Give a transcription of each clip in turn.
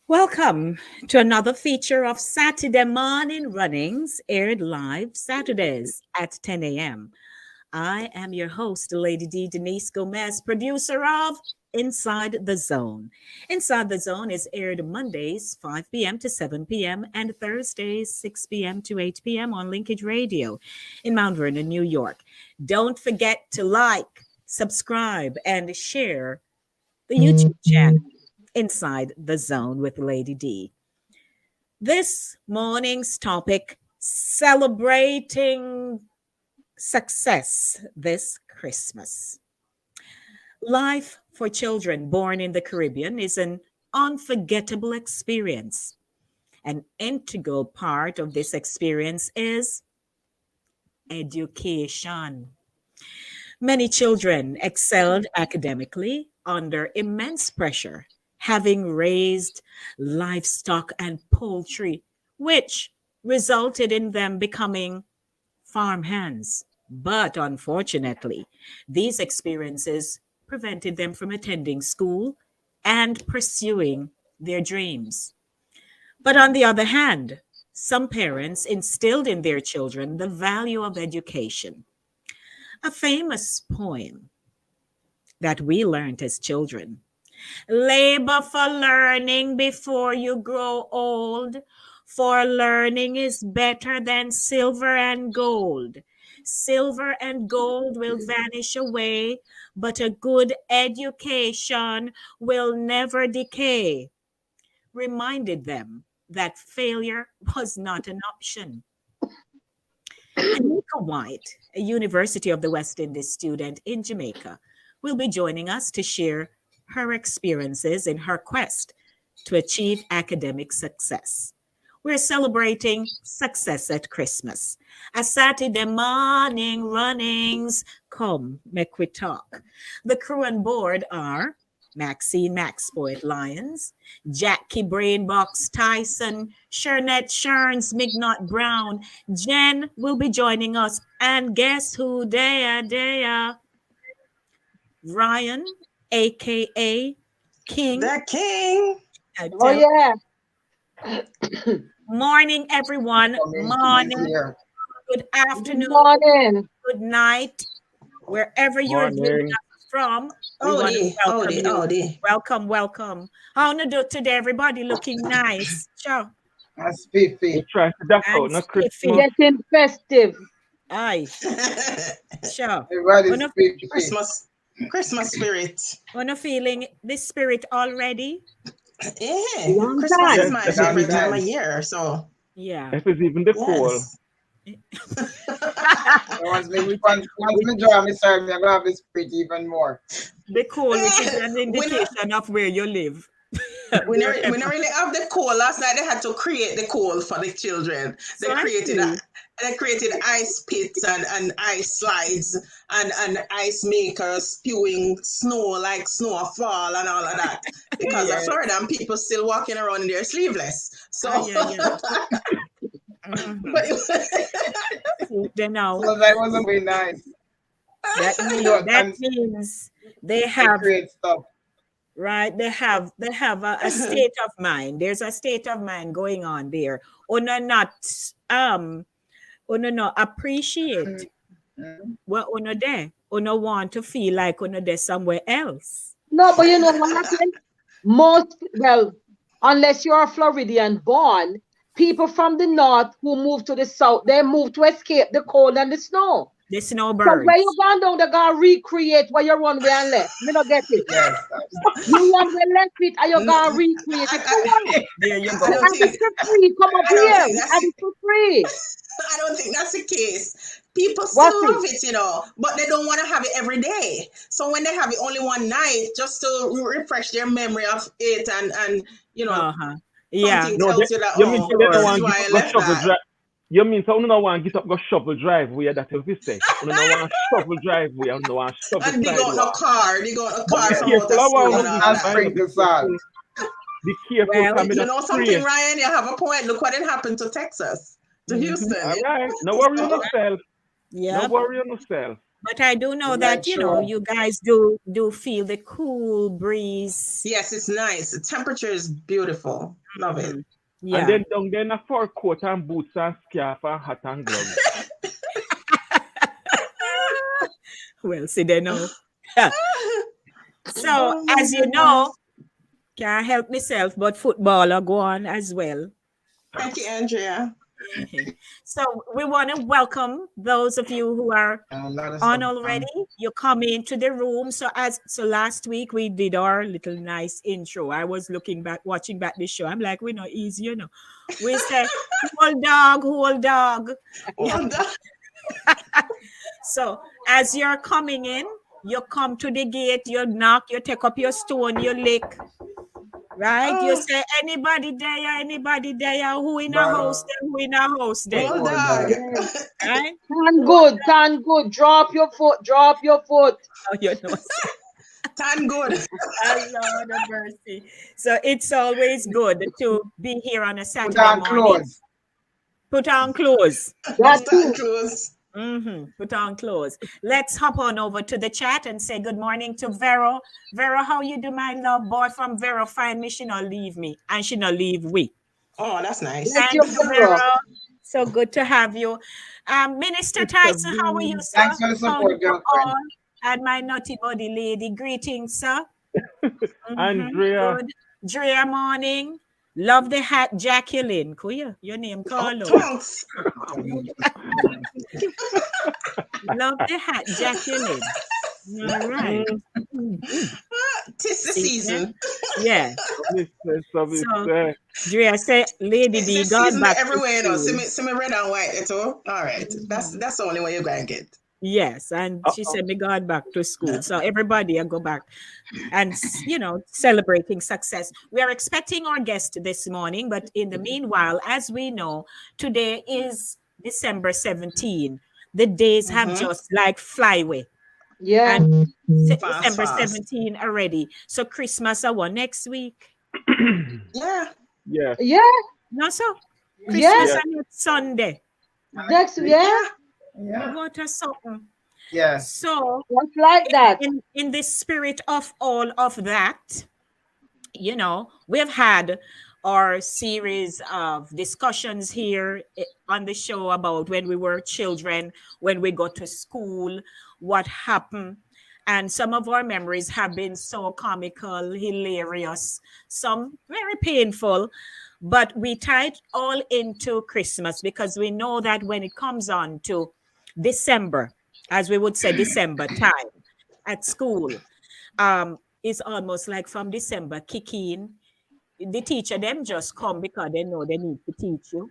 Welcome to another feature of Satideh Mawnin Runnings, aired live Saturdays at 10 a.m. I am your host, Lady D. Denise Gomez, producer of Inside the Zone. Inside the Zone is aired Mondays, 5 p.m. to 7 p.m., and Thursdays, 6 p.m. to 8 p.m. on Linkage Radio in Mount Vernon, New York. Don't forget to like, subscribe, and share the YouTube channel Inside the Zone with Lady D. This morning's topic, celebrating success this Christmas. Life for children born in the Caribbean is an unforgettable experience. An integral part of this experience is education. Many children excelled academically under immense pressure, having raised livestock and poultry, which resulted in them becoming farmhands. But unfortunately, these experiences prevented them from attending school and pursuing their dreams. But on the other hand, some parents instilled in their children the value of education. A famous poem that we learned as children: labor for learning before you grow old, for learning is better than silver and gold. Silver and gold will vanish away, but a good education will never decay. Reminded them that failure was not an option. Aneka Whyte, a University of the West Indies student in Jamaica, will be joining us to share her experiences in her quest to achieve academic success. We're celebrating success at Christmas. A Satideh Mawnin Runnings. Come, make we talk. The crew on board are Maxine Max Poet Lyons, Jackie Brainbox Tyson, Shernette Sherns, Mignot Brown. Jen will be joining us. And guess who they are? Ryan, aka King. The King. Oh, yeah. Morning, everyone. Morning. Good afternoon. Good morning. Good night. Wherever you're viewing us from. Howdy. Welcome. How you do today, everybody? Looking nice. Sure. That's spiffy. Try to duck out, not Christmas. Getting festive. Aye. Sure. Everybody's spiffy. Christmas spirit. Wanna feeling this spirit already? Yeah. Long Christmas time. is my favorite time of year, so Yeah. If it's even the cool. Once me join me, sir, I'm going to have the spirit even more. The cool, which is an indication of where you live. we never really have the coal. Last night they had to create the coal for the children. They created ice pits and ice slides and ice makers spewing snow like snow fall and all of that. Because of Florida and people still walking around in their sleeveless. So Then now So that wasn't very nice. that means they have Great stuff. right. They have a state of mind. There's a state of mind going on there. Or not appreciate what uno there. Uno want to feel like uno there somewhere else. No, but you know what happened? Unless you're a Floridian born, people from the north who move to the south, they move to escape the cold and the snow. The So snowbirds. where you gone down, they're gonna recreate where you run way and left. You don't get it. Yes. You run way left it and you're gonna recreate it. Come on. There you I go. don't And think it's for free. Come up I don't here. think that's And it's for free. I don't think that's the case. People What's still it? love it, but they don't want to have it every day. So when they have it only one night, just to refresh their memory of it and Uh-huh. Yeah. Something No, tells you that, you mean so they don't this Sure. is want to why get I up go left shovel that. drive. You mean so you don't want to get up go shovel driveway that you say. You don't want shovel driveway, you don't want shovel And sidewalk. dig out a But be car from out careful of of school what and we all wish And to that. find. sprinkle salt. Be careful, Well, come in You a know something, spray. Ryan? You have a point. Look what had happened to Texas, to mhm. Houston. All right. No worry on yourself. No Yep. worry on yourself. But I do know Make that, sure. you guys do feel the cool breeze. Yes, it's nice. The temperature is beautiful. Love it. Mhm. And Yeah. then down there in a fur coat and boots and scarf and hat and gloves. Well, see, they know. So, Oh my as you know, goodness. can't help myself, but footballer go on as well. Thank you, Andrea. So, we want to welcome those of you who are And a lot of on stuff. already. You come into the room. So last week we did our little nice intro. I was looking back, watching back the show. I'm like, we're not easy, We say, hold dog, hold dog. Well done. So as you're coming in, you come to the gate, you knock, you take up your stone, you lick, right? You Oh, say, anybody there, who in a But house there, who in a house there, well oh, done. dog. Yes. right? Tan good, tan good. Drop your foot, drop your foot. Oh, you know. Time good. Oh, Lord of mercy. So it's always good to be here on a Put Saturday on morning. clothes. Put on clothes. That Time too. close. Put on clothes. Let's hop on over to the chat and say good morning to Vero. Vero, how you do, my love? Boy from Vero, find me. She not leave me. And she not leave we. Oh, that's nice. Bless Thank your you, girl. Vero. So good to have you. Minister It's a Tyson, how are you, sir? Thanks for the How support, you all? girlfriend. And my naughty body lady. Greetings, sir. Andrea. Good. Drea morning. Love the hat, Jacqueline. Kuya, your name, Oh, Carlo. thanks. Love the hat, Jacqueline. All right. Tis the See season. Yeah. So, So, Drea say, Lady It's D, the gone season to back to everywhere, you know. school. See me red and white, it all. All right. That's the only way you're going to get. Yes, and she said me gone back to school. So everybody I go back and celebrating success. We are expecting our guest this morning, but in the meanwhile, as we know, today is December 17. The days have just like fly away. Yeah. And Fast, December fast. 17 already. So Christmas are what next week? Yeah. yeah. Yeah. No, so Yeah. Christmas Yeah. and next Sunday. Next, yeah. Yeah. What a something. Yeah. So Just like that. in the spirit of all of that, we've had our series of discussions here on the show about when we were children, when we got to school, what happened. And some of our memories have been so comical, hilarious, some very painful, but we tied all into Christmas because we know that when it comes on to December, as we would say, December time at school, it's almost like from December kick in. The teacher them just come because they know they need to teach you.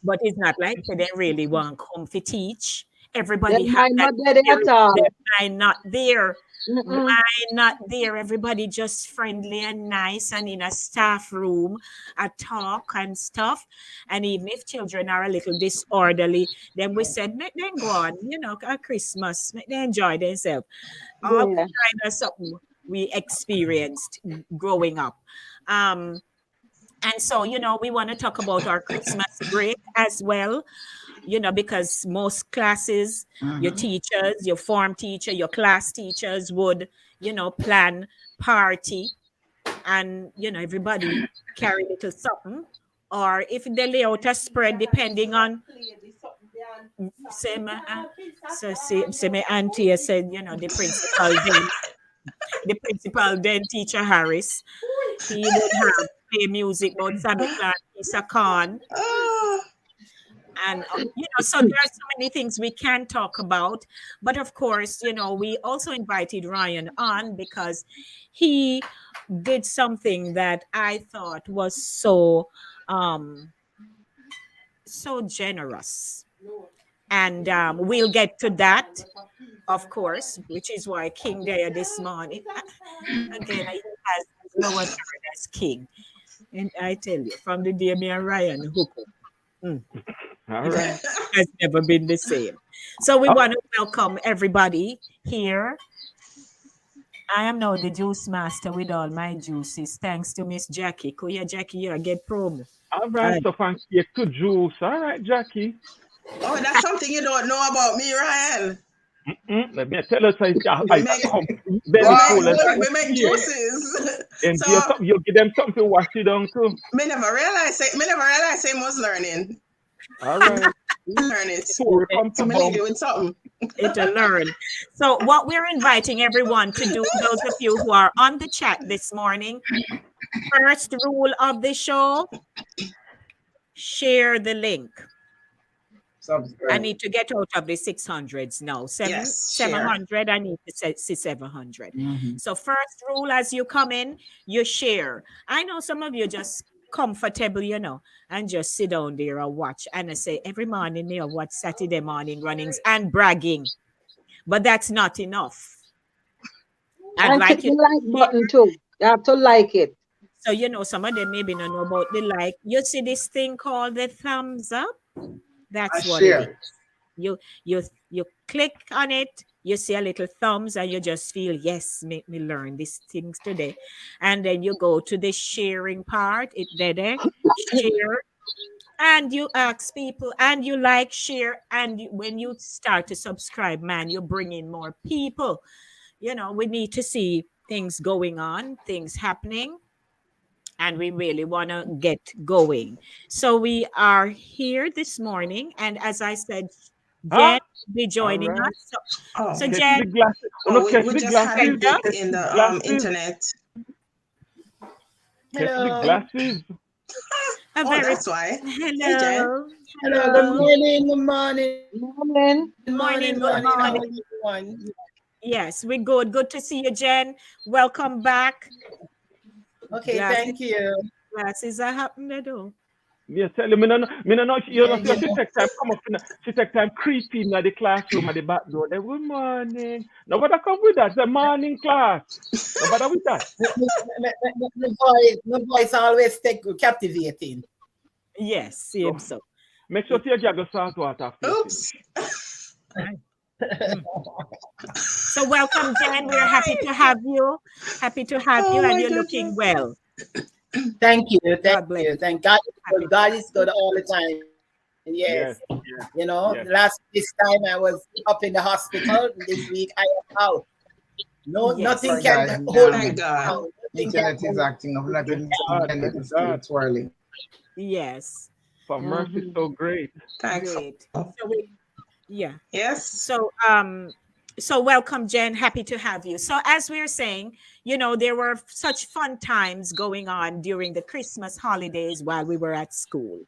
But it's not like they really want come to teach. They Everybody have might that not be there at spirit. all. They might not there. Mm-mm. Might not there. Everybody just friendly and nice and in a staff room, a talk and stuff. And even if children are a little disorderly, then we said, make them go on, at Christmas, make them enjoy themselves. All Yeah. kind of something we experienced growing up. And so, we want to talk about our Christmas break as well, because most classes, your teachers, your form teacher, your class teachers would, plan party and, everybody carry little something. Or if they lay out a spread, depending on, say my auntie said, the principal then teacher Harris, he would have play music about Santa Claus, piece of corn. Oh, And, so there are so many things we can talk about. But of course, we also invited Ryan on because he did something that I thought was so generous. And we'll get to that, of course, which is why King there this morning, again, he has lowered her as king. And I tell you, from the day me and Ryan hook up, All it right. has never been the same. So we Oh, want to welcome everybody here. I am now the juice master with all my juices, thanks to Miss Jackie. Kuya Jackie, you get promo. all right. Hi. So from cake to juice. All right, Jackie. Oh, that's something you don't know about me, Ryan. Let me tell you, so We I make complete we belly make full and we, full we make cake. juices. And So give you something, you give them something to wash it down too. me never realized I was learning. All right. Learn it. So come So to me leave bum. you with something. To learn. So, what we're inviting everyone to do, those of you who are on the chat this morning, first rule of the show, share the link. I Subscribe. need to get out of the 600s now. Yes, share. 700, I need to see 700. So, first rule as you come in, you share. I know some of you just comfortable, and just sit down there and watch. And I say, every morning, watch Saturday morning runnings and bragging. But that's not enough. I'd And like click you the to like share. button too. You have to like it. So, some of them maybe don't know about the like. You see this thing called the thumbs up? I That's what it is. share. You click on it, you see a little thumbs, and you just feel, yes, make me learn these things today. And then you go to the sharing part, it there, share, and you ask people, and you like, share, and when you start to subscribe, man, you bring in more people. We need to see things going on, things happening, and we really want to get going. So we are here this morning, and as I said, Huh? Jen will be All joining right. us. So Oh, Catch the Jen, glasses. Oh, no, oh, catch we the just had a glasses. Brenda, dip Catch in the the glasses. internet. Catch the Hello. glasses. a Oh, very that's why. Hey, Jen. hello, Hello. Good hello, morning. Good morning. Morning. Good morning, morning. good Morning. How morning. are you, everyone? Yes, we're good to see you, Jen. Welcome back. Okay. Glasses, Thank you. glasses are happening though. Yeah, tell you, me no, you Yeah. know, see, she take time come up in, she take time creep in the classroom at the back door. Then, good morning. Nobody come with that. It's a morning class. Nobody with that. My voice always captivating. Yes, same so. Make sure you get salt water after you Oops. finish. So welcome, Jen. We're happy to have you. Happy to have you, Oh and my you're looking goodness. well. Thank you. Thank God bless you. you. Thank God. Happy. God is good all the time. Yes, Yes. You know, yes. this time I was up in the hospital. This week I am out. No, Yes. nothing For can God, hold me Thank God. down. Nothing can internet is hold acting up. Not Thank even God, internet thank is still God. twirling. Yes. For mercy so great. Thanks. Great. So yeah. Yes. So welcome, Jen. Happy to have you. So as we were saying, there were such fun times going on during the Christmas holidays while we were at school.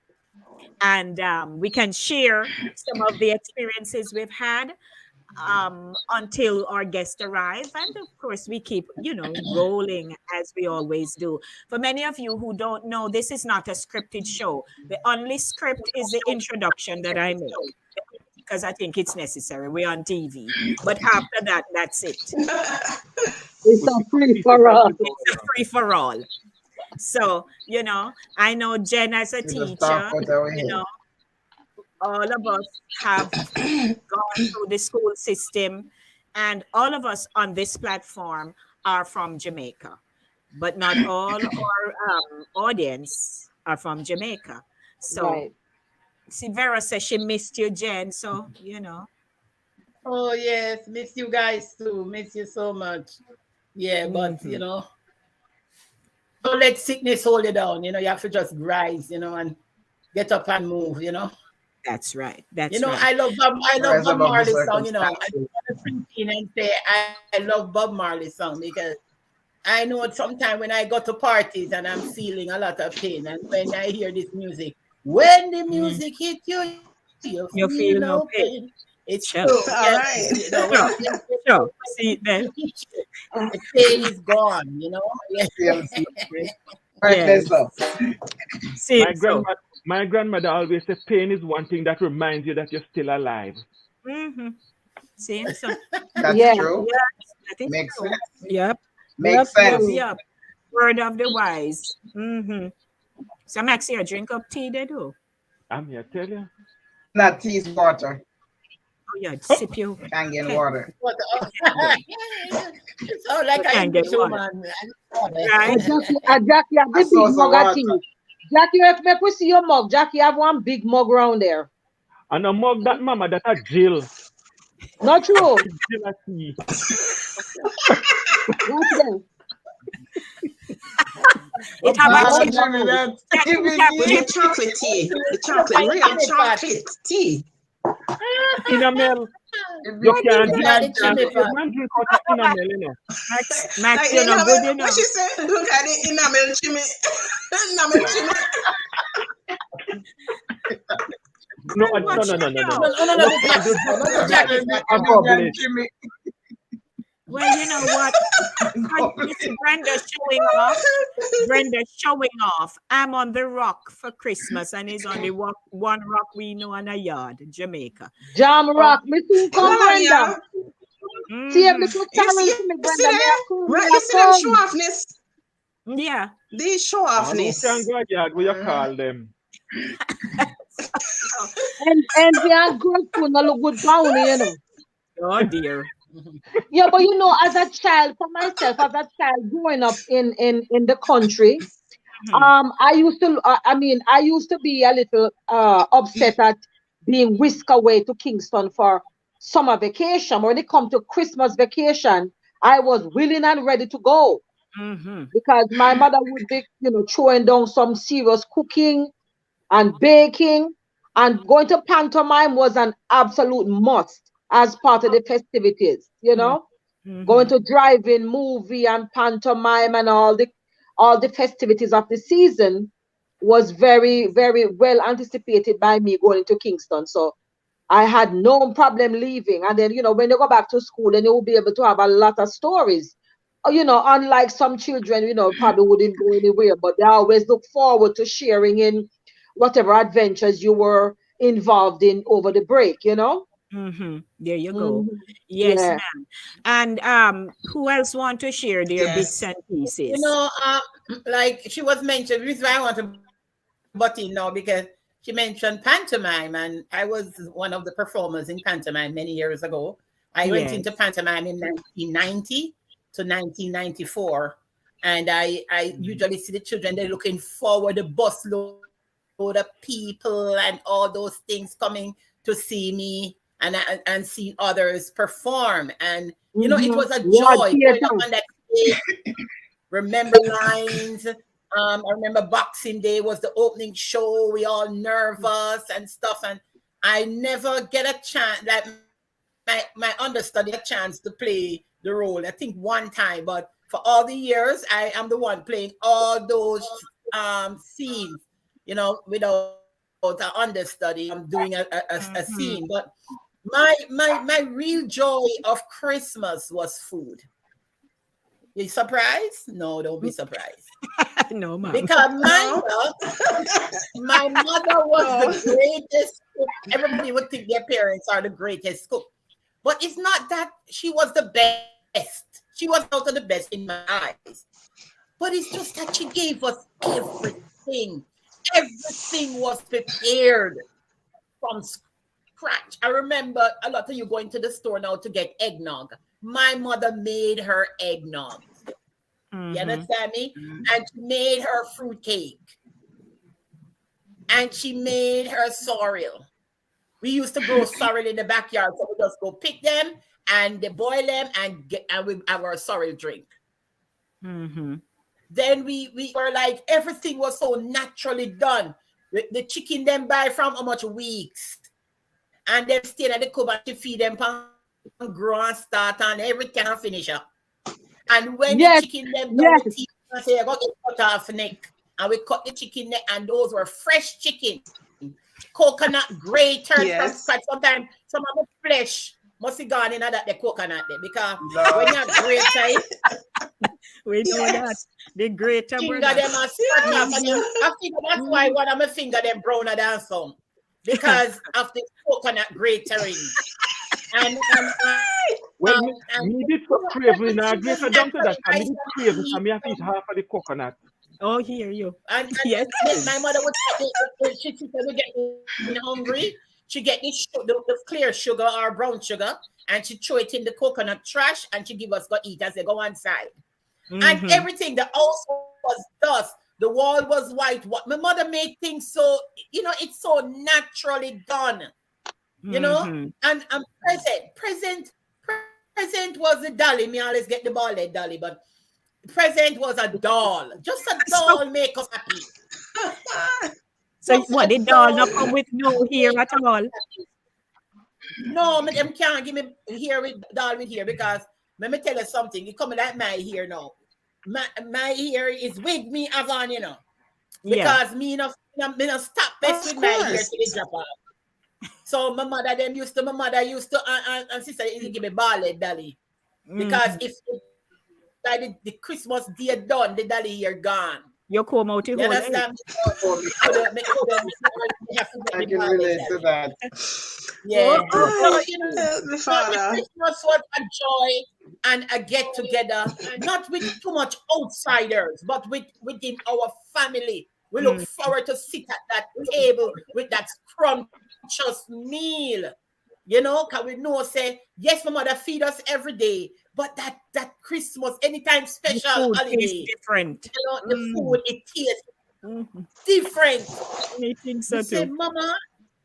And we can share some of the experiences we've had until our guests arrive. And of course, we keep, rolling as we always do. For many of you who don't know, this is not a scripted show. The only script is the introduction that I make because I think it's necessary. We're on TV. But after that, that's it. It's a free for all. It's a free for all. So, I know Jen as a We just talk teacher, out our head. all of us have gone through the school system, and all of us on this platform are from Jamaica, but not all our audience are from Jamaica. So, Right. see, Vera says she missed you, Jen. So, Oh yes, miss you guys too. Miss you so much. Yeah, but don't let sickness hold you down. You have to just rise, and get up and move. that's right. That's right. I love Rise Bob above the Marley's song. I just circumstances. want to print in and say I love Bob Marley's song because I know sometimes when I go to parties and I'm feeling a lot of pain, and when I hear this music, when the music hit you, you You feel feel no no pain. pain. It's Sure. true. All Yeah, right. Sure. Sure. See there. the pain is gone. Yeah. TLC. Yes. Right, let's go. See My so. grandmother always said pain is one thing that reminds you that you're still alive. Mm-hmm. See so. That's Yeah. true. Yes, that is Makes true. sense. Yep. Makes Yep. sense. Yep. Word of the wise. Mm-hmm. So Max here, drink up tea they do. I'm here, tell you. Not tea, it's water. Oh yeah, sip you. Can't get Okay. water. What so like You I can't get water. woman. Right? Jackie have I the saw big some mug of water. tea. Jackie, make we see your mug. Jackie have one big mug round there. And a mug that mama that a Jill. Not true. Jill a tea. What's there? It have Ah, a chip. Jimmy, that. The chocolate tea. The chocolate, real chocolate tea. Enamel. You can't man drink out of enamel, you know. Max, Like you're not good enamel, enough. what she said? Look at the enamel chimney. Enamel chimney. No. Jimmy. Well, you know what? Brenda's showing off. Brenda's showing off. I'm on the rock for Christmas, and it's only one rock we know in a yard, Jamaica. Jam rock. Me soon come, Brenda. See if Mhm. the cook You challenge see, to me, you Brenda. see Me them? a cool, Right, me you a see them come. show offness. Yeah. They show And who offness. can go yard where you call them? And they are good food, not look good brownie, you know. Oh dear. Yeah, but you know, as a child, for myself, as a child growing up in the country, I used to, I used to be a little upset at being whisked away to Kingston for summer vacation. When it come to Christmas vacation, I was willing and ready to go Mm-hmm. because my mother would be, you know, throwing down some serious cooking and baking, and going to pantomime was an absolute must as part of the festivities, you know. Going to drive-in movie and pantomime and all the festivities of the season was very, very well anticipated by me going to Kingston. So I had no problem leaving. And then, you know, when you go back to school, then you will be able to have a lot of stories. You know, unlike some children, you know, probably wouldn't go anywhere, but they always look forward to sharing in whatever adventures you were involved in over the break, you know? Mm-hmm. There you go. Mhm. Yes, Yeah. ma'am. And who else want to share their bits Yes. and You pieces? know, like she was mentioned, the reason why I want to butt in now because she mentioned pantomime, and I was one of the performers in pantomime many years ago. I went into Yes. pantomime in 1990 to 1994, and I usually see the children, they're looking forward, the bus load of people and all those things coming to see me and see others perform. And you know, it was a Yeah, joy going up theater. on that stage, remember lines. I remember Boxing Day was the opening show. We all nervous and stuff, and I never get a chance. That my understudy a chance to play the role. I think one time, but for all the years, I am the one playing all those scenes. You know, without an understudy, I'm doing a scene. But my real joy of Christmas was food. You surprised? No, don't be surprised. No, ma'am. Because my mother was the greatest cook. Everybody would think their parents are the greatest cook. But it's not that she was the best. She was out of the best in my eyes. But it's just that she gave us everything. Everything was prepared from scratch. I remember a lot of you going to the store now to get eggnog. My mother made her eggnog. You understand me? And she made her fruit cake. And she made her sorrel. We used to grow sorrel in the backyard, so we just go pick them and they boil them and we have our sorrel drink. Then we were like, everything was so naturally done. The chicken them buy from how much weeks. And then stay at the cupboard to feed them grow and start and everything and finish up. And when the chicken them done with teeth, I say, I got to cut off neck. And we cut the chicken neck, and those were fresh chicken. Coconut grater from scratch. Sometimes some of the flesh must be gone in that the coconut there. Because when you grate it, we do that. The grater finger them and scratch off. And I think that's why one of my finger them browner than some. Because of the coconut gratering. And me did some craving now. I get down to that. I did crave, so me have to eat half of the coconut. Oh, hear you. And Yes, my mother would she would get hungry. She get the clear sugar or brown sugar, and she throw it in the coconut trash, and she give us go eat as they go inside. And everything, the house was dust, the wall was white. What my mother made things so, it's so naturally done, and present was the dolly. Me always get the ball head dolly, but present was a doll. Just a doll make us happy. So what, the doll not come with no hair at all? No, them can't give me hair with doll with hair, because let me tell you something. You come like my hair now. My hair is with me as on, because me no stop best with my hair till it drop off. So my mother used to and sister used to give me ball head dolly, because if like the Christmas day done, the dolly hair gone. You come out You understand? I can relate to that. Yeah. Oh, So, Christmas was a joy and a get together, not with too much outsiders, but within our family. We look forward to sit at that table with that scrumptious meal. Because we know, say, yes, my mother feed us every day, but that Christmas, anytime special holiday, different. The food, it tastes different. I think so You say, too. Mama,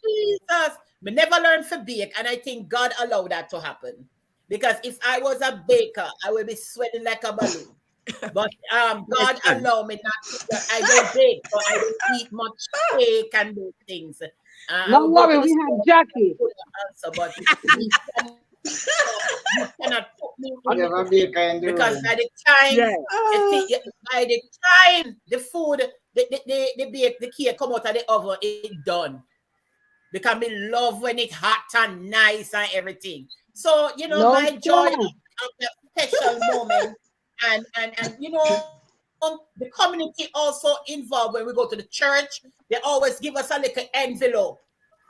Jesus, we never learned to bake, and I think God allowed that to happen. Because if I was a baker, I would be sweating like a balloon. But God allowed me not to. I don't bake, so I don't eat much cake and those things. No worry, we have Jackie. Answer, but you cannot put me in because by the time the food, the bake, the cake come out of the oven, it done. Because me love when it hot and nice and everything. So my joy of that special moment, and the community also involved. When we go to the church, they always give us a little envelope.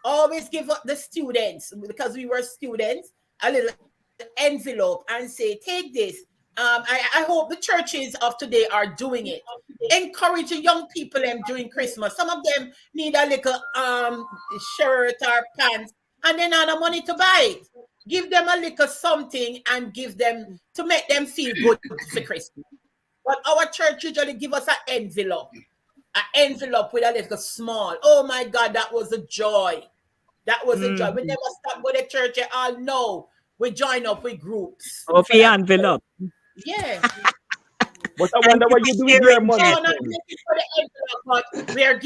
Always give up the students, because we were students, a little envelope and say, take this. I hope the churches of today are doing it. Encourage the young people during Christmas. Some of them need a little shirt or pants, and they don't have money to buy it. Give them a little something and give them to make them feel good for Christmas. But our church usually give us an envelope with a little small. Oh my God, that was a joy. That was a joy. We never stop going to church at all. No, we join up with groups. Of the envelope. Yeah. But I wonder what you do with your money. No, not looking for the envelope, but they're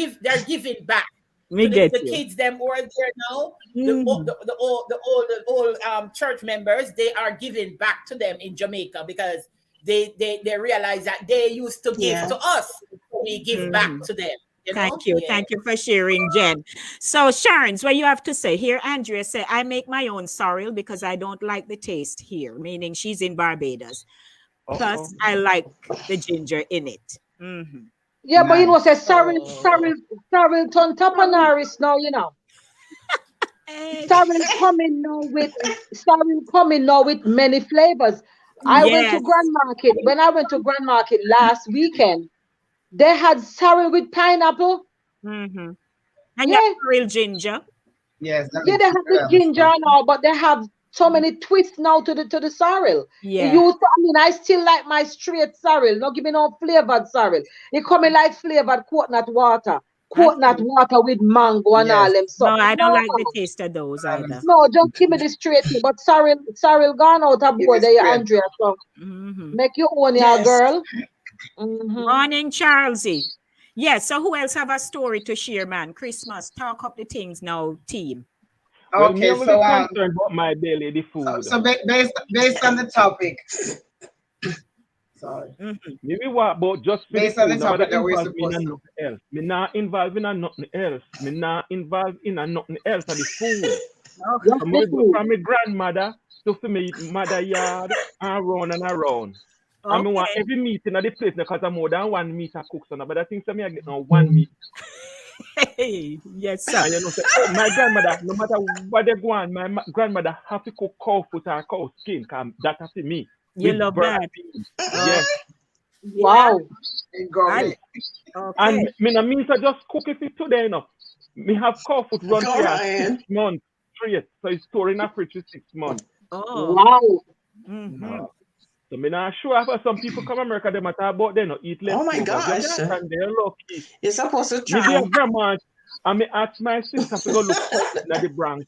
giving back. Me So get the you. kids them who are there now, the old church members, they are giving back to them in Jamaica, because they realize that they used to give to us. We give back to them. Thank you. Yeah. Thank you for sharing, Jen. So, Sharon, what you have to say here? Andrea said, I make my own sorrel because I don't like the taste here, meaning she's in Barbados. Plus, I like the ginger in it. Yeah, but say sorrel turn tapanaris now, Sorrel coming now with many flavors. I went to Grand Market. When I went to Grand Market last weekend, they had sorrel with pineapple. And you have real ginger. Yes. They have the ginger now, but they have so many twists now to the sorrel. Yeah. I still like my straight sorrel. Not give me no flavored sorrel. It coming like flavored coconut water. Coconut water with mango and all them stuff. No, I don't like the taste of those either. No, just give me the straight thing. But sorrel gone out of board there, Andrea. So make your own, girl. Morning, Charlesy. Yes, so who else have a story to share, man? Christmas, talk up the things now, team. Okay, well, so concerned about my belly, the food. So based on the topic. Sorry. Maybe what about just based on the topic that we're supposed to. Nothing else. Me not involved in nothing else. Me not involved in nothing else of the food. I'm going to go from my grandmother to my mother yard and around and around. I mean, want every meat in the place because I'm more than one meat I cook, so but I think some I get now one meat. Yes, sir. And my grandmother, no matter what they go on, my grandmother have to cook cow foot or cow skin, because that's for me. You love that. Yes. Wow. Go. And Okay. me no mean to just cook it today, you know. Me have cow foot run Go, for ya Ryan. 6 months straight. So it's stored in a fridge for 6 months. Oh. Wow. Mm-hmm. So me not sure if some people come America them talk about they no eat Oh my leftovers. You gosh. can't stand there lucky. You're supposed to Me there try. Vermont and me ask my sister to go look cow foot in the Bronx.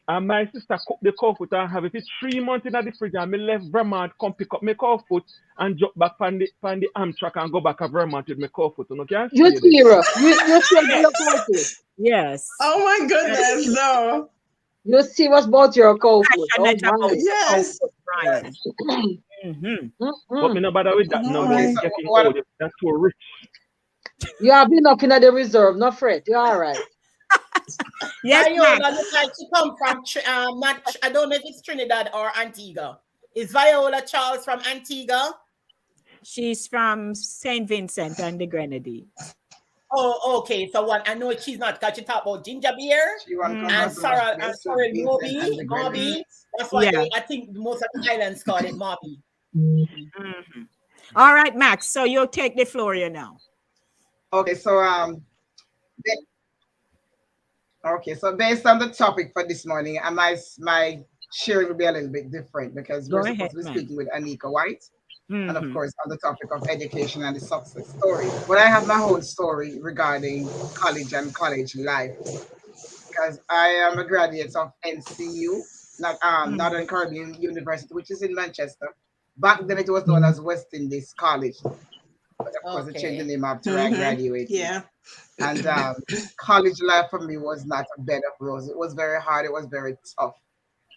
And my sister cook the cow foot and have it for 3 months in the fridge and me left Vermont come pick up my cow foot and jump back on the Amtrak and go back to Vermont with my cow foot. You know, can't You stay there. serious? You serious about Yes. your cow food? Yes. Oh my That is goodness, no. You serious about your cow food? Oh passionate my. about the Yes. comfort, Brian. Mm-hmm. But me Mm-mm. no bother with that No, no Okay, more. I. so Getting what? old. That's too rich. You have been up in the reserve, no fret. You're all right. Yes, Viola Max. look like she come from I don't know if it's Trinidad or Antigua. Is Viola Charles from Antigua? She's from St. Vincent and the Grenadines. Oh, okay. So one, I know she's not because she talk about ginger beer She want to come and back to watch Sarah and this Sorrel Vincent and Moby. the Moby. Grenadines. That's what Yeah. I think most of the islands call it Moby. Mm-hmm. All right, Max. So you'll take the floor here now. Okay, so ba- okay, so based on the topic for this morning, my sharing will be a little bit different because Go we're ahead, supposed to be Max. speaking with Aneka Whyte, and of Mm-hmm. course on the topic of education and the success story. But I have my own story regarding college and college life because I am a graduate of NCU, Mm-hmm. Northern Caribbean University, which is in Manchester. Back then it was known as West Indies College, but of course it changed the Okay. name after I Mm-hmm. graduated. Yeah. And college life for me was not a bed of roses. It was very hard. It was very tough.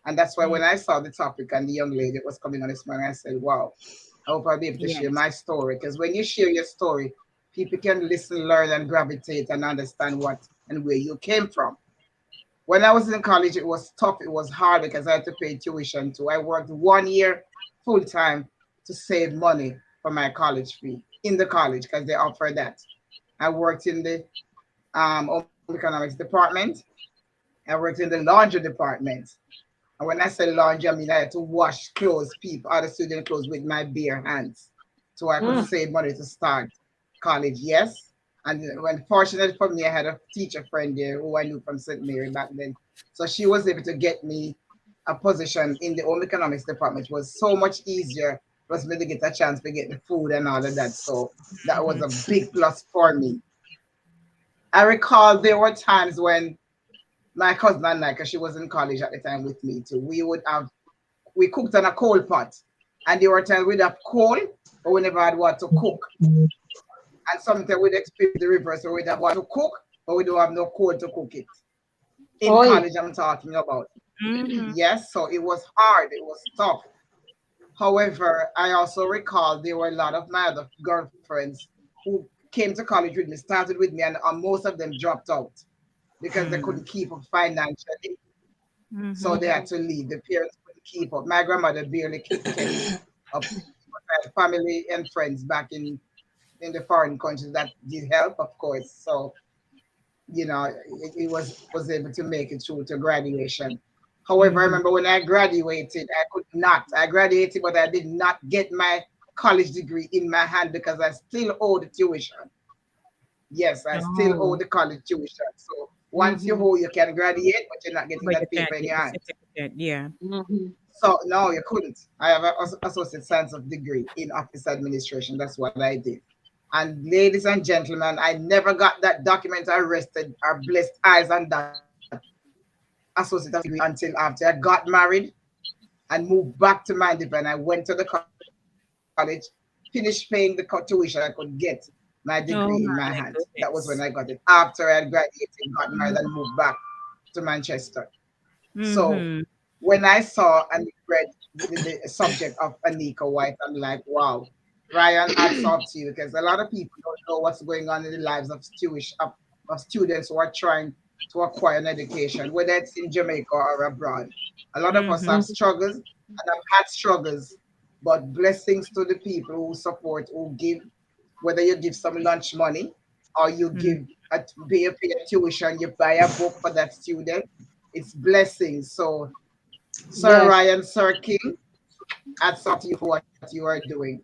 And that's why when I saw the topic and the young lady that was coming on this morning, I said, wow, I hope I'll be able to share Yes. my story. Because when you share your story, people can listen, learn, and gravitate and understand what and where you came from. When I was in college, it was tough. It was hard because I had to pay tuition too. I worked 1 year full time to save money for my college fee in the college because they offer that. I worked in the home economics department. I worked in the laundry department. And when I say laundry, I mean I had to wash clothes, people, other student clothes with my bare hands. So I could Mm. save money to start college, yes. And when fortunate for me, I had a teacher friend there who I knew from St. Mary back then. So she was able to get me a position in the home economics department. It was so much easier for me to get a chance to get the food and all of that. So that was a big plus for me. I recall there were times when my cousin and I, because she was in college at the time with me too, we cooked on a coal pot. And there were times we'd have coal, but we never had what to cook. And sometimes we'd experience the reverse, where we'd have what to cook, but we don't have no coal to cook it. In Oi. college, I'm talking about. Mm-hmm. Yes, so it was hard, it was tough. However, I also recall there were a lot of my other girlfriends who came to college with me, started with me, and most of them dropped out because they couldn't keep up financially. So they Mm-hmm. had to leave. The parents couldn't keep up. My grandmother barely kept up. I had family and friends back in the foreign countries that did help, of course. So it was able to make it through to graduation. However, I Mm-hmm. remember when I graduated, I could not. I graduated, but I did not get my college degree in my hand because I still owe the tuition. Yes, I still owe Oh, the college tuition. So once you Mm-hmm. owe, you can graduate, but you're not getting but you that paper can't in get your the hand. certificate. Yeah. Mm-hmm. So no, you couldn't. I have an associate science of degree in office administration. That's what I did. And ladies and gentlemen, I never got that document. I rested our blessed eyes on that associate of degree until after I got married and moved back to Mandip. And I went to the college, finished paying the tuition I could get my degree in my Oh hand. my That was when I got goodness. it. After I had graduated, got married, and moved back to Manchester. So Mm-hmm. when I saw and read the subject of Aneka Whyte, I'm like, wow, Ryan, hats off to you because a lot of people don't know what's going on in the lives of of students who are trying to acquire an education, whether it's in Jamaica or abroad. A lot of us Mm-hmm. have struggles and have had struggles, but blessings to the people who support, who give, whether you give some lunch money or you give a pay a tuition, you buy a book for that student. It's blessings. So Sir Yes. Ryan, Sir King, hats off to you for what you are doing.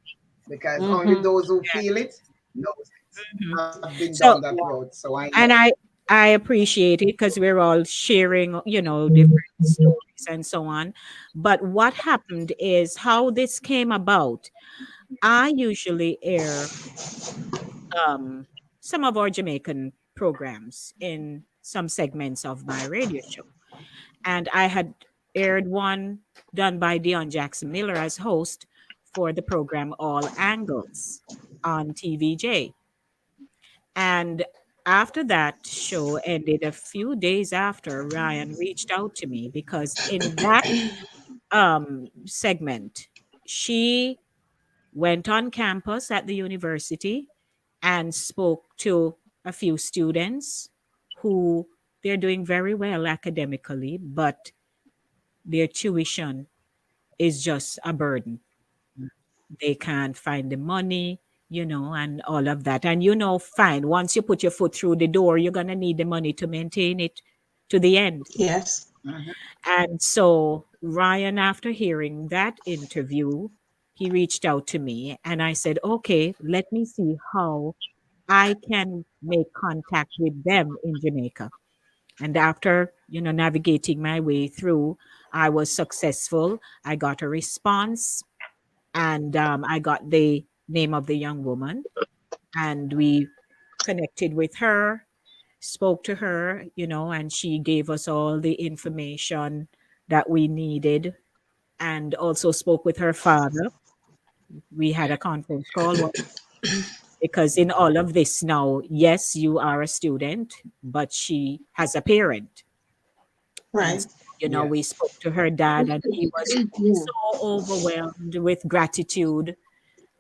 because only Mm-hmm. those who feel it knows Mhm. it. I've been down So, that road, so I and know. I appreciate it because we're all sharing, different stories and so on. But what happened is how this came about. I usually air um, some of our Jamaican programs in some segments of my radio show. And I had aired one done by Dion Jackson Miller as host for the program All Angles on TVJ. And after that show ended, a few days after, Ryan reached out to me because in that segment, she went on campus at the university and spoke to a few students who they're doing very well academically, but their tuition is just a burden. They can't find the money, and all of that. And fine, once you put your foot through the door, you're going to need the money to maintain it to the end. Yes. Mhm. And so, Ryan, after hearing that interview, he reached out to me and I said, okay, let me see how I can make contact with them in Jamaica. And after, navigating my way through, I was successful. I got a response and I got the name of the young woman and we connected with her, spoke to her, and she gave us all the information that we needed and also spoke with her father. We had a conference call because in all of this now, yes, you are a student, but she has a parent. And Right. so, we Yes. spoke to her dad and he was Yeah. so overwhelmed with gratitude.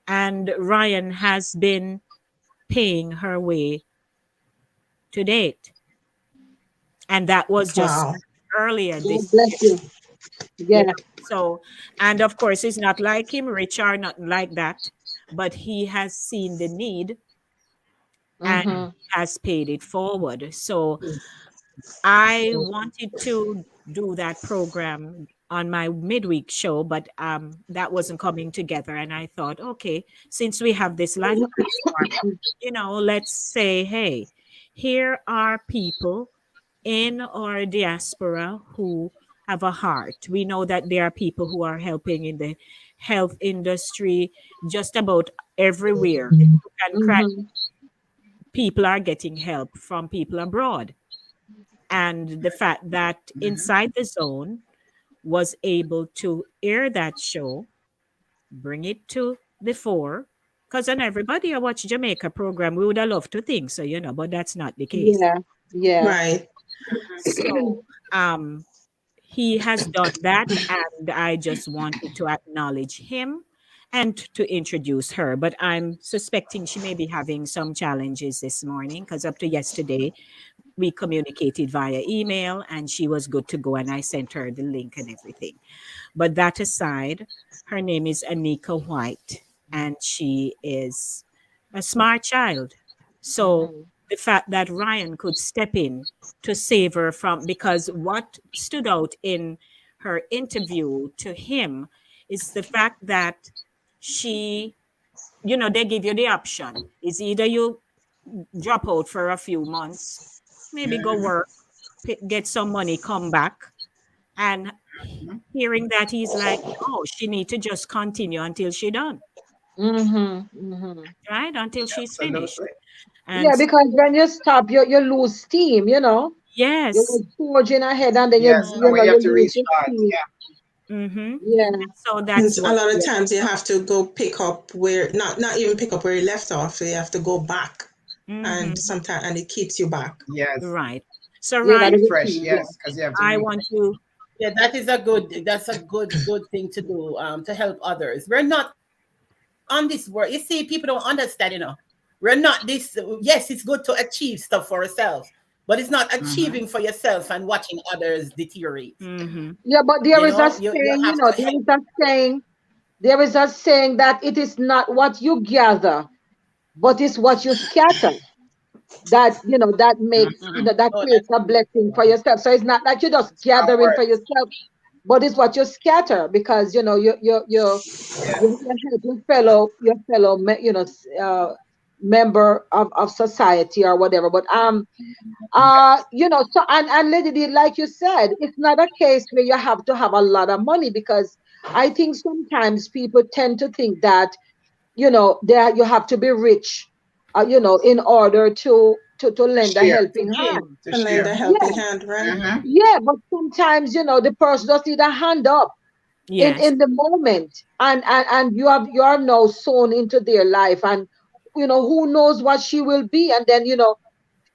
And Ryan has been paying her way to date. And that was just Wow. earlier God this bless year. you. Yeah. Yeah. So, and of course, it's not like him, rich or nothing like that, but he has seen the need and Mm-hmm. has paid it forward. So I wanted to do that program on my midweek show, but that wasn't coming together. And I thought, okay, since we have this live platform, let's say, hey, here are people in our diaspora who have a heart. We know that there are people who are helping in the health industry just about everywhere. You can cry, Mm-hmm. people are getting help from people abroad. And the fact that Mhm. Inside the Zone was able to air that show, bring it to the fore, because on everybody I watch Jamaica program, we would have loved to think so, but that's not the case. Yeah. Yeah. Right. So he has done that, and I just wanted to acknowledge him and to introduce her. But I'm suspecting she may be having some challenges this morning because up to yesterday, we communicated via email and she was good to go and I sent her the link and everything. But that aside, her name is Aneka Whyte and she is a smart child. So Mm-hmm. the fact that Ryan could step in to save her from, because what stood out in her interview to him is the fact that she, they give you the option. Is either you drop out for a few months, maybe go Mhm. work, get some money, come back. And Mhm. hearing that, he's like, no, she need to just continue until she done, Mm-hmm. Mm-hmm. right? Until she's finished. Absolutely. And Yeah, because when you stop, you lose steam, You yes, were forging ahead and then Yes, and when you you have to lose your restart, steam. yeah. mm-hmm. Yeah. So And that's a what lot of we times you have to go pick up where not even pick up where you left off. So you have to go back, and mm-hmm. sometimes and it keeps you back. Yes. Right. So Yeah, Ryan, that is a Refresh, key. Yeah. yes, because you have to I refresh. want you, Yeah, that's a good thing to do, to help others. We're not on this world. You see, people don't understand, We're not this, yes, it's good to achieve stuff for ourselves, but it's not Mhm. achieving for yourself and watching others deteriorate. mm-hmm. Yeah, but there is a You saying, have to help. there is a saying that it is not what you gather, but it's what you scatter. That that makes Mhm. that Oh, creates that's a true. blessing for yourself. So it's not like you're just Strong gathering for words. yourself. but it's what you scatter, because you help your fellow member of society or whatever. But so, and Lady D, like you said, it's not a case where you have to have a lot of money, because I think sometimes people tend to think that there you have to be rich, in order to lend a Share. helping hand. To And lend share. a helping Yeah, hand, right? Uh-huh. yeah, but sometimes the person just need a hand up in Yes. in the moment, and you are now sown into their life, and who knows what she will be, and then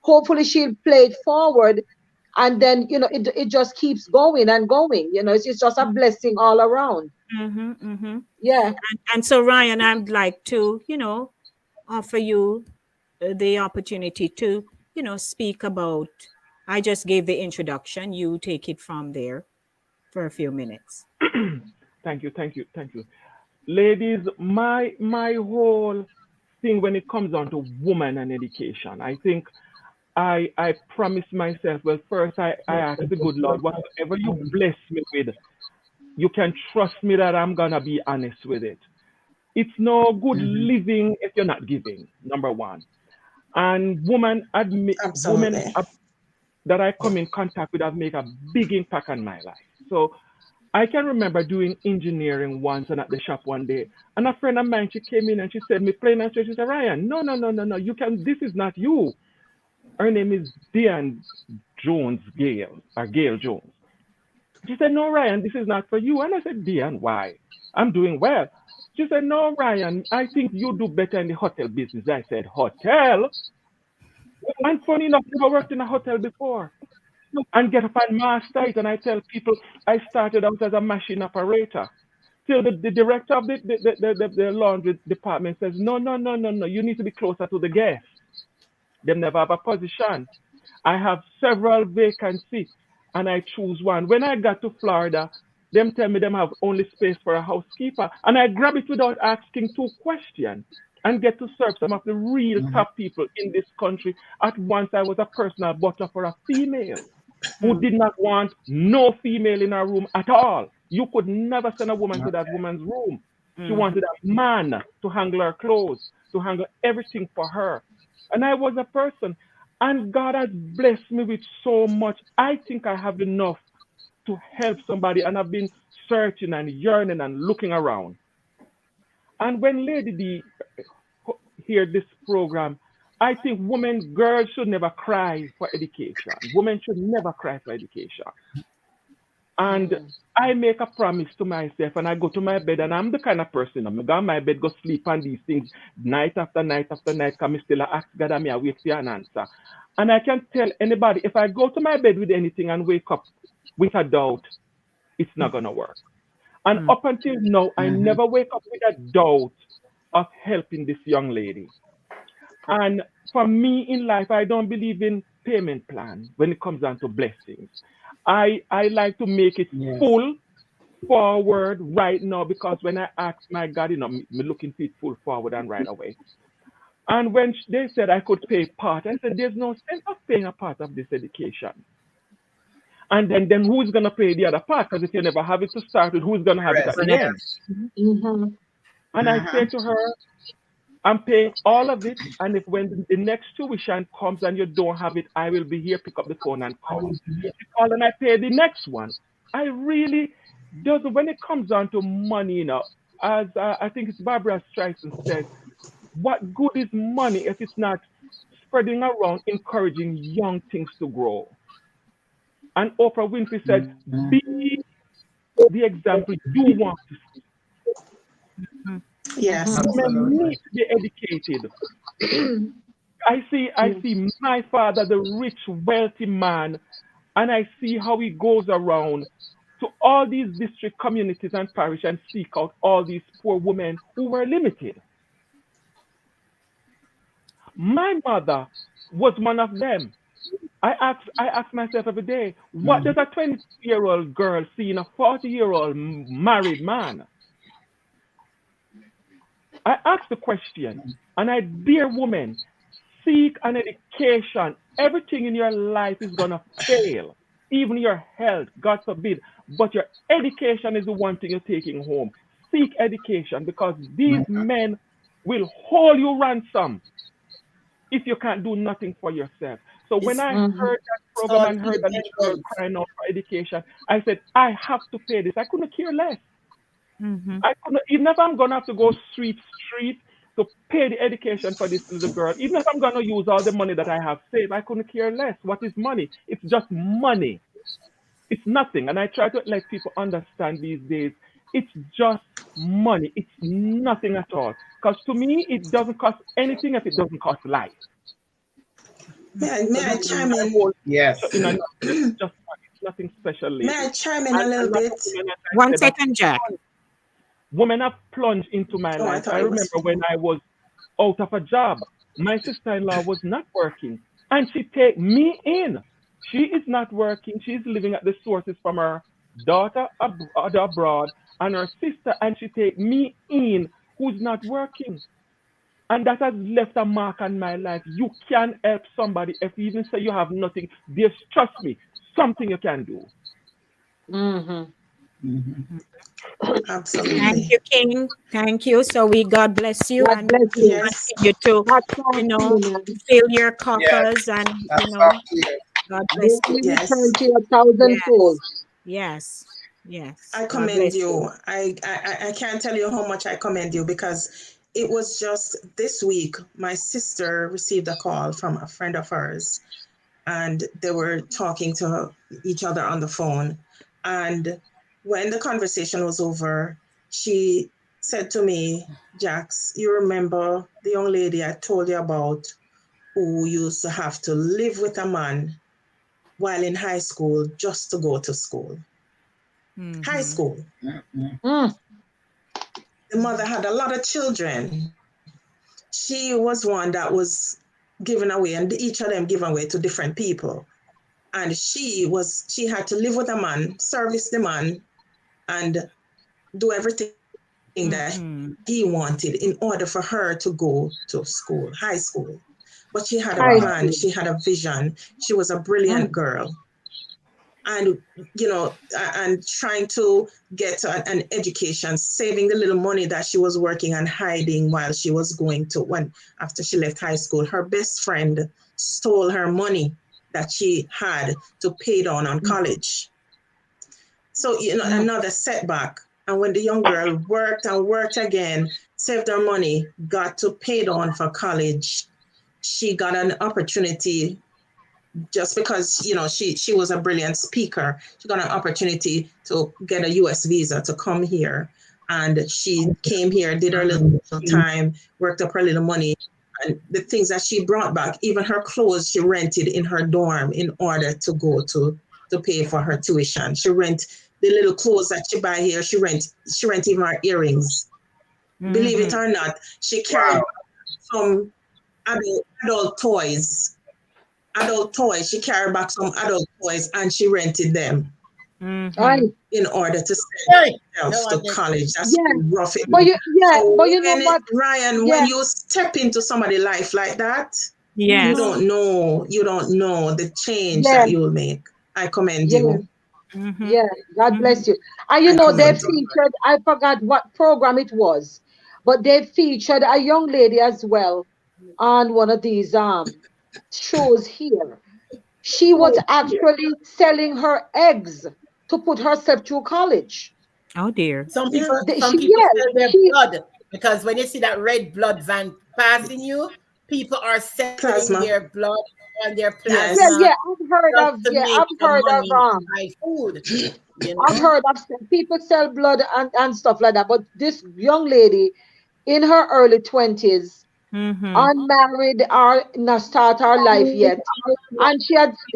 hopefully she'll play it forward, and then it just keeps going and going. It's just a blessing all around. Mm-hmm, mm-hmm. Yeah. And so, Ryan, I'd like to, offer you the opportunity to, speak about. I just gave the introduction. You take it from there for a few minutes. Thank you, thank you, thank you. Ladies, my whole thing when it comes down to woman and education, I think I promised myself, well, first I asked the good Lord, whatever you bless me with, you can trust me that I'm gonna be honest with it. It's no good Mm-hmm. living if you're not giving, number one. And women Absolutely. that I come in contact with have made a big impact on my life. So I can remember doing engineering once and at the shop one day. And a friend of mine, she came in and she said, me plain and straight, she said, Ryan, no, no, no, no, no, this is not you. Her name is Diane Jones Gale, or Gail Jones. She said, no, Ryan, this is not for you. And I said, Diane, why? I'm doing well. She said, no, Ryan, I think you do better in the hotel business. I said, hotel? And funny enough, I never worked in a hotel before. And get up and master it. And I tell people I started out as a machine operator. Till the director of the laundry department says, no, no, no, no, no, you need to be closer to the guests. They never have a position. I have several vacancies and I choose one. When I got to Florida, them tell me them have only space for a housekeeper. And I grab it without asking two questions and get to serve some of the real Mm-hmm. top people in this country. At once I was a personal butler for a female who Hmm. did not want no female in her room at all. You could never send a woman to that woman's room. She Mm-hmm. wanted a man to handle her clothes, to handle everything for her. And I was a person. And God has blessed me with so much. I think I have enough to help somebody. And I've been searching and yearning and looking around. And when Lady D hear this program, I think women, girls should never cry for education. Women should never cry for education. And Mm. I make a promise to myself and I go to my bed and I'm the kind of person, I'm go on my bed, go sleep on these things night after night after night, because I still ask God and me, I wait for an answer. And I can tell anybody, if I go to my bed with anything and wake up with a doubt, it's not going to work. And Mm-hmm. up until now, I Mm-hmm. never wake up with a doubt of helping this young lady. And for me in life, I don't believe in payment plan when it comes down to blessings. I like to make it Yes. full forward right now, because when I asked my God, me looking for it full forward and right away. And when they said I could pay part, I said there's no sense of paying a part of this education. And then who is gonna pay the other part? Because if you never have it to start with, who's gonna have it at Rest. the end? Yes. Mhm. And I Uh-huh. said to her, I'm paying all of it, and if when the next tuition comes and you don't have it, I will be here, pick up the phone and call. She called and I pay the next one. I really does when it comes down to money, as I think it's Barbara Streisand says, what good is money if it's not spreading around, encouraging young things to grow? And Oprah Winfrey said, Mm-hmm. be the example you want to see. Yes. Mhm. Women Absolutely. need to be educated. I see my father, the rich, wealthy man, and I see how he goes around to all these district communities and parish and seek out all these poor women who were limited. My mother was one of them. I ask myself every day, what does Mm-hmm. a 20-year-old girl see in a 40-year-old married man? I ask the question, and I, dear woman, seek an education. Everything in your life is gonna fail. even your health, God forbid, but your education is the one thing you're taking home. Seek education because these men will hold you ransom if you can't do nothing for yourself. So when It's I heard that program all and heard that little girl independence. crying out for education, I said, I have to pay this. I couldn't care less. Mm-hmm. I couldn't, even if I'm gonna have to go street to pay the education for this little girl, even if I'm gonna use all the money that I have saved, I couldn't care less. What is money? It's just money. It's nothing. And I try to let people understand these days, it's just money. It's nothing at all. Because to me, it doesn't cost anything if it doesn't cost life. May So I this is chime my in? whole Yes. in a nutshell. It's just money. It's nothing special, May I ladies. chime in a And little a lot bit? of women, as I One said, have second, Jack. women have plunged into my Oh, I life. I thought it was. remember when I was out of a job, my sister-in-law was not working, and she take me in. She is not working. She's living at the sources from her daughter abroad and her sister, and she take me in, who's not working. And that has left a mark on my life. You can help somebody if you even say you have nothing. There's, trust me, something you can do. Mm-hmm. Thank Absolutely. you, King. Thank you. So we God bless you God and bless you. Yes. continue to, Hats off you to know, you, man. fill your Yes. coffers and, That's all clear. God May bless you. He return Yes. to you a thousandfold. Yes. Yes. Yes. I God commend bless you. you. I can't tell you how much I commend you because it was just this week my sister received a call from a friend of hers and they were talking to each other on the phone. And when the conversation was over, she said to me, Jax, you remember the young lady I told you about who used to have to live with a man while in high school just to go to school? High Mm-hmm. school. Mm. The mother had a lot of children. She was one that was given away, and each of them given away to different people. And she had to live with a man, service the man, and do everything that he wanted Mm-hmm. in order for her to go to school, high school. But she had a plan, she High had a Wow. school. vision. She was a brilliant Mm. girl. And and trying to get an education, saving the little money that she was working and hiding while she was going to when after she left high school. Her best friend stole her money that she had to pay down on college. So Mm. another setback. And when the young girl worked and worked again, saved her money, got to pay down for college, she got an opportunity just because she was a brilliant speaker. She got an opportunity to get a US visa to come here, and she came here, did her little time, worked up her little money, and the things that she brought back, even her clothes she rented in her dorm in order to go to pay for her tuition. She rent the little clothes that she buy here, she rent even her earrings. Believe Mm-hmm. it or not, she Wow. carried some adult toys. She carried back some adult toys and she rented them Mm-hmm. Aye. in order to send Hey, herself no, I to did. college. That's Yeah. how rough it But is. you, yeah, So but you know when what? Ryan, Yeah. when you step into somebody's life like that, you Yes. Mm-hmm. don't know the change Yeah. that you will make. I commend Yeah. you. Mm-hmm. Yeah. God Mm-hmm. bless you. And I they commend you. featured, I forgot what program it was, but they featured a young lady as well on one of these shows here. She was actually selling her eggs to put herself through college. Oh dear. Some Yeah, people, some people Yeah, sell their she, blood because when you see that red blood van passing you, people are selling their plasma. blood and their yeah, plasma Yes. yeah, just to make I've some heard of, money to buy food. You I've know, heard of people sell blood and stuff like that. But this young lady in her early 20s, Mm-hmm. unmarried or not start her life yet, and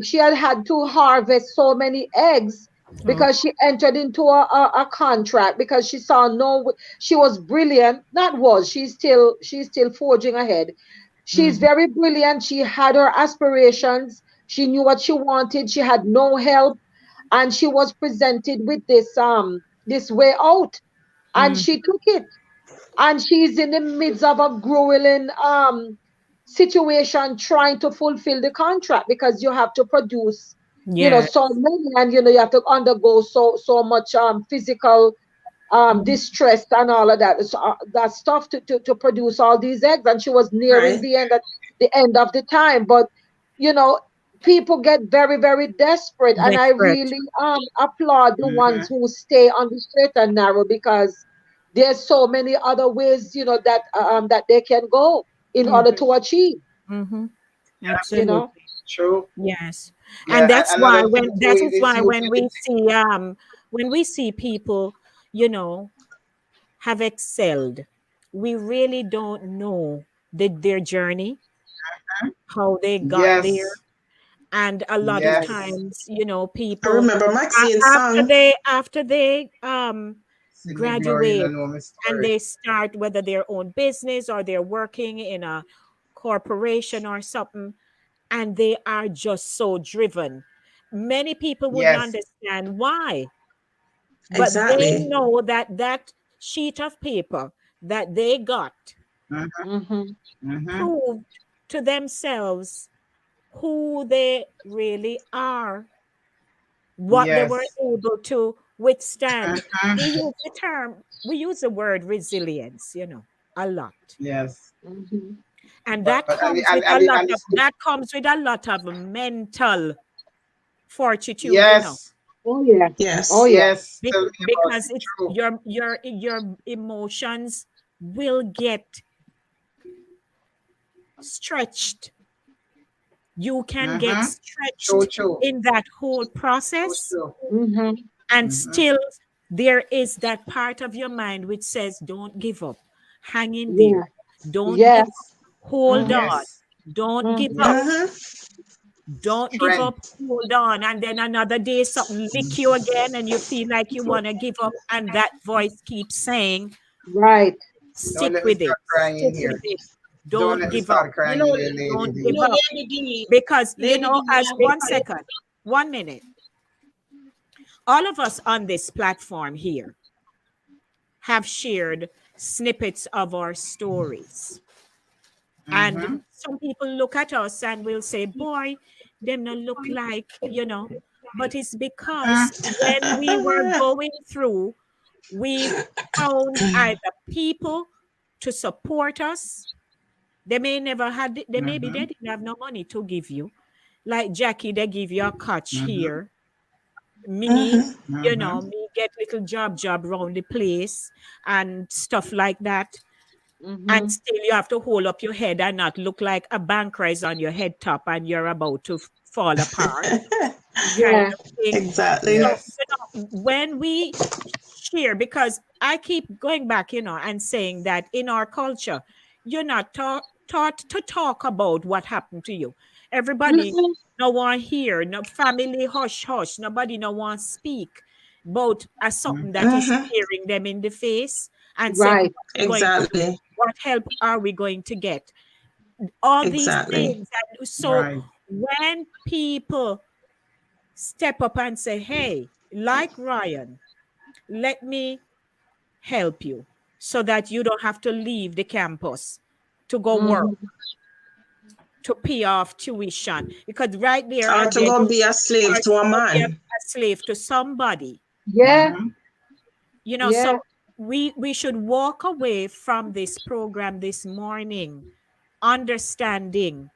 she had to harvest so many eggs Oh. because she entered into a contract because she saw no, she was brilliant, not was, she's still forging ahead. She's Mm-hmm. very brilliant. She had her aspirations, she knew what she wanted, she had no help, and she was presented with this way out, and Mm-hmm. she took it, and she's in the midst of a grueling situation trying to fulfill the contract because you have to produce. Yeah. So many, and you have to undergo so much physical distress and all of that, that stuff to produce all these eggs. And she was nearing Right. the end of the time. But you know people get very, very desperate, and I Desperate. really applaud the ones who stay on the straight and narrow, because there's so many other ways that they can go in order Mm-hmm. to achieve. Mm-hmm. you know Absolutely. True. Yes. And Yeah. Another thing too that is is why you get to when we see people, you know, have excelled, we really don't know their journey, how they got there. yes, And a lot of yes. times, I people remember Maxine's after song. they Sydney Glory, graduate you know my and story. they start whether their own business or they're working in a corporation or something, and they are just so driven. Many people wouldn't Yes. understand why, but they Exactly. know that that sheet of paper that they got Mm-hmm. hmm Mm-hmm. proved to themselves who they really are, what they were Yes. able to withstand. We Mm-hmm. use we use the word resilience, a lot. Yes. hmm And But and the school. that comes with a lot of mental fortitude, Yes. Oh yeah. Oh Yes. yeah. Yes. Tell me about because it. it's True. your emotions will get stretched. You can get Mm-hmm. True. stretched True. in that whole True. process, True. hmm and Mm-hmm. still there is that part of your mind which says don't give up, hang in there, Yeah. don't give up, Yes. hold hmm on, Yes. don't give hmm up, Mm-hmm. don't give Strength. up, hold on. And then another day something lick you again and you feel like you want to give up, and that voice keeps saying Right. Don't stick let me with it, start crying in stick with here. it, Don't don't let me give up, start crying in here, don't Lady give D. up. Lady D, Because Lady D, as 1 second, 1 minute, all of us on this platform here have shared snippets of our stories. Mm-hmm. And some people look at us and will say, boy, them not look like, but it's because when we were going through, we found either people to support us. They maybe Mm-hmm. they didn't have no money to give you. Like Jackie, they give you a couch Mm-hmm. here. Me, Mm-hmm. Mm-hmm. me get little job round the place and stuff like that. And hmm still you have to hold up your head and not look like a banker is on your head top and you're about to fall apart, kind Yeah. of thing. Exactly. So, Yes. when we share, because I keep going back, and saying that in our culture, you're not taught to talk about what happened to you. Everybody hmm no one hear, no family hush hush. Nobody no one speak about as something that is Mm-hmm. staring them in the face and say, Right. what's going to Exactly. what help are we going to get? All these Exactly. things. And so Right. when people step up and say, hey, like Ryan, let me help you so that you don't have to leave the campus to go work, hmm to pay off tuition. Because right there Or and to then go you be a are slave to a to go be a man. slave to somebody. Yeah. Mm-hmm. So Yeah. we should walk away from this program this morning understanding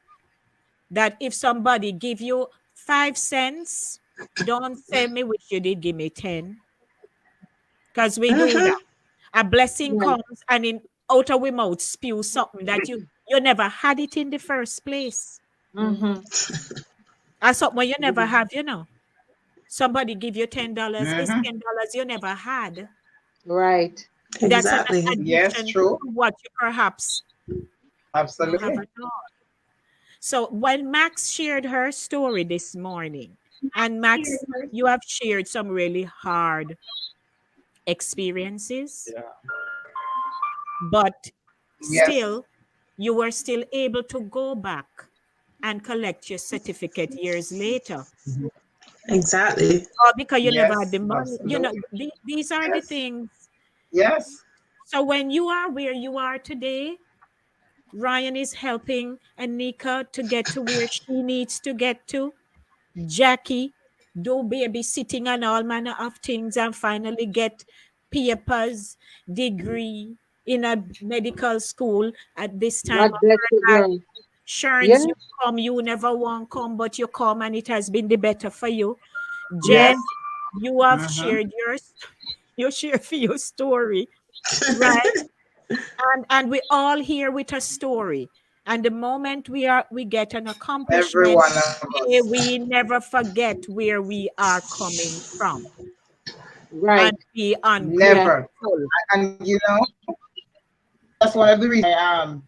that if somebody give you 5 cents, don't say me wish you did give me 10, because we do that. Mm-hmm. A blessing Yeah. comes and in out of we mouth spew something that you never had it in the first place. hmm Or something you never have. Somebody give you $10, it's Mm-hmm. $10 you never had. Right. That's an Exactly. Yes. addition True. to what you perhaps no have Absolutely. at all. So when Max shared her story this morning, and Max, you have shared some really hard experiences, Yeah. but Yes. still, you were still able to go back and collect your certificate years later. Exactly. Or because you never had the Yes. money. Absolutely. These are the Yes. things. Yes. So when you are where you are today, Ryan is helping Anika to get to where she needs to get to. Jackie do babysitting and all manner of things and finally get papers, degree in a medical school at this time God of bless you, her life. girl. Sharns, Yes, you come, you never want come, but you come and it has been the better for you. Jen, Yes. you have Mm-hmm. shared yours, you share for your story, right? And we all here with a story. And the moment we get an Every accomplishment, one of may us. we never forget where we are coming from right. and be ungrateful. Yes. Never. And you know, that's one of the reasons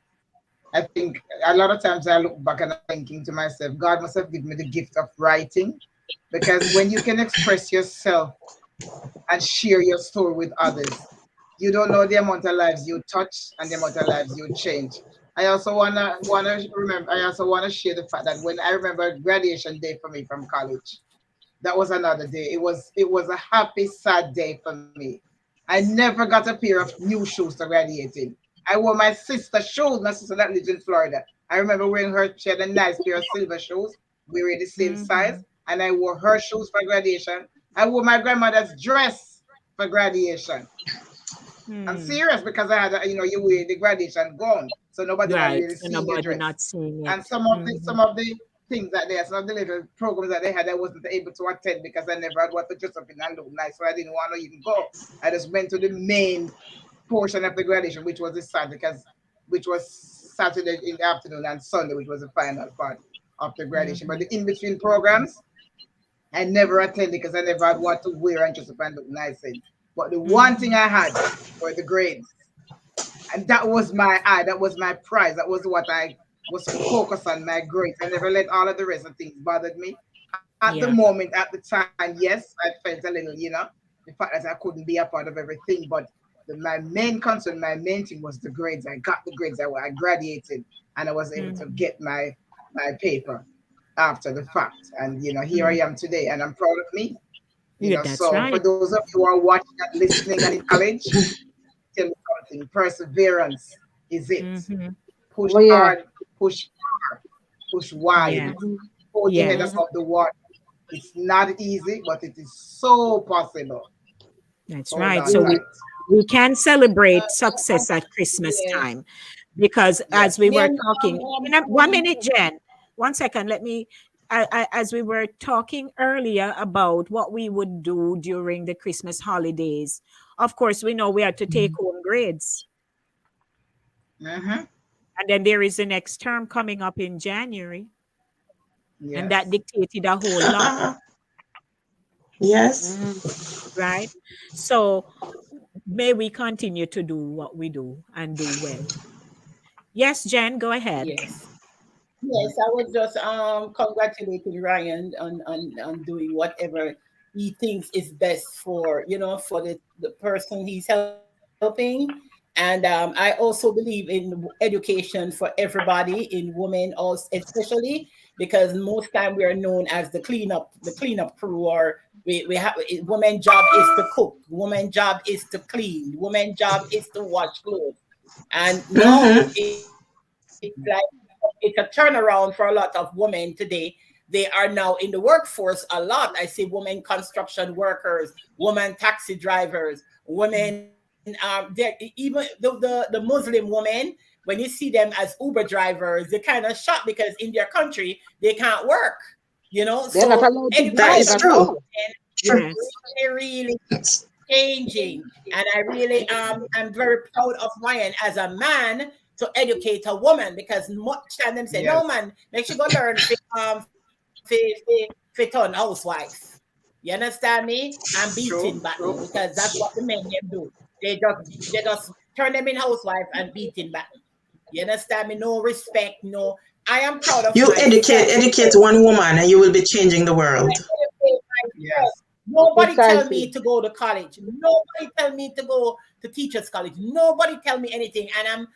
I think a lot of times I look back and I'm thinking to myself, God must have given me the gift of writing. Because when you can express yourself and share your story with others, you don't know the amount of lives you touch and the amount of lives you change. I also wanna remember. I also wanna share the fact that when I remember graduation day for me from college, that was another day. It was a happy, sad day for me. I never got a pair of new shoes to graduate in. I wore my sister's shoes. My sister that lives in Florida. I remember wearing her. She had a nice pair of silver shoes. We were the same size, Mhm. and I wore her shoes for graduation. I wore my grandmother's dress for graduation. I'm Hmm. serious because I had, you wear the graduation gown, so nobody not Right. really So seeing your nobody dress. not seeing And it. some of the things that they, some of the little programs that they had, I wasn't able to attend because I never had what to dress up in and look nice, so I didn't want to even go. I just went to the main portion of the graduation, which was the Saturday, which was Saturday in the afternoon and Sunday, which was the final part of the graduation. But Mhm. the in between programs, I never attended because I never had what to wear and dress up and look nice in. But the one thing Mhm. I had were the grades, and that was my eye, that was my prize, that was what I was focused on, my grades. I never let all of the rest of things bothered me. At the Yeah. moment, at the time, yes, I felt a little, the fact that I couldn't be a part of everything, but my main concern, my main thing was the grades. I got the grades. I graduated, and I was able to Mhm. get my paper after the fact. And here I Mhm. am today, and I'm proud of me. Yeah, that's So for right. those of you who are watching and listening and in college, tell me something. Perseverance is it. Mhm. Push Oh, yeah. hard, push far, push wide, Yeah. Mhm. hold your head Yes. Mhm. above the water. It's not easy, but it is so possible. That's Hold right. on So Yeah. tight. we can celebrate And, success at Christmas yes, time because Yes. as we me were and talking, 1 minute, Jen, 1 second, let me. As we were talking earlier about what we would do during the Christmas holidays, of course, we know we had to take home grades. Mm-hmm. And then there is the next term coming up in January, and that Yes. dictated a whole lot, Yes. Mhm. right? So may we continue to do what we do and do well. Yes, Jen, go ahead. yes. Yes, I was just congratulating Ryan on doing whatever he thinks is best for for the person he's helping. And I also believe in education for everybody, in women also especially, because most time we are known as the cleanup crew, or we have woman job is to cook, woman job is to clean, woman job is to wash clothes. And now Mm-hmm. it's a turnaround for a lot of women today. They are now in the workforce a lot. I see women construction workers, women taxi drivers, women. Even the Muslim women, when you see them as Uber drivers, they're kind of shocked because in their country they can't work. They're not So allowed to That drive is education at true. all. True. Yes. really changing. And I really I'm very proud of Ryan as a man to educate a woman, because much time them say, no Yes. man, make sure go learn fit on housewife. You understand me? I'm beating True. back True. because that's what the men them do. They just turn them in housewife and beating back. You understand me? No respect, no. I am proud of You educate myself educate because one woman and you will be changing the I world. educate myself. Yes. Nobody tell Precisely. me to go to college. Nobody tell me to go to teachers college. Nobody tell me anything. And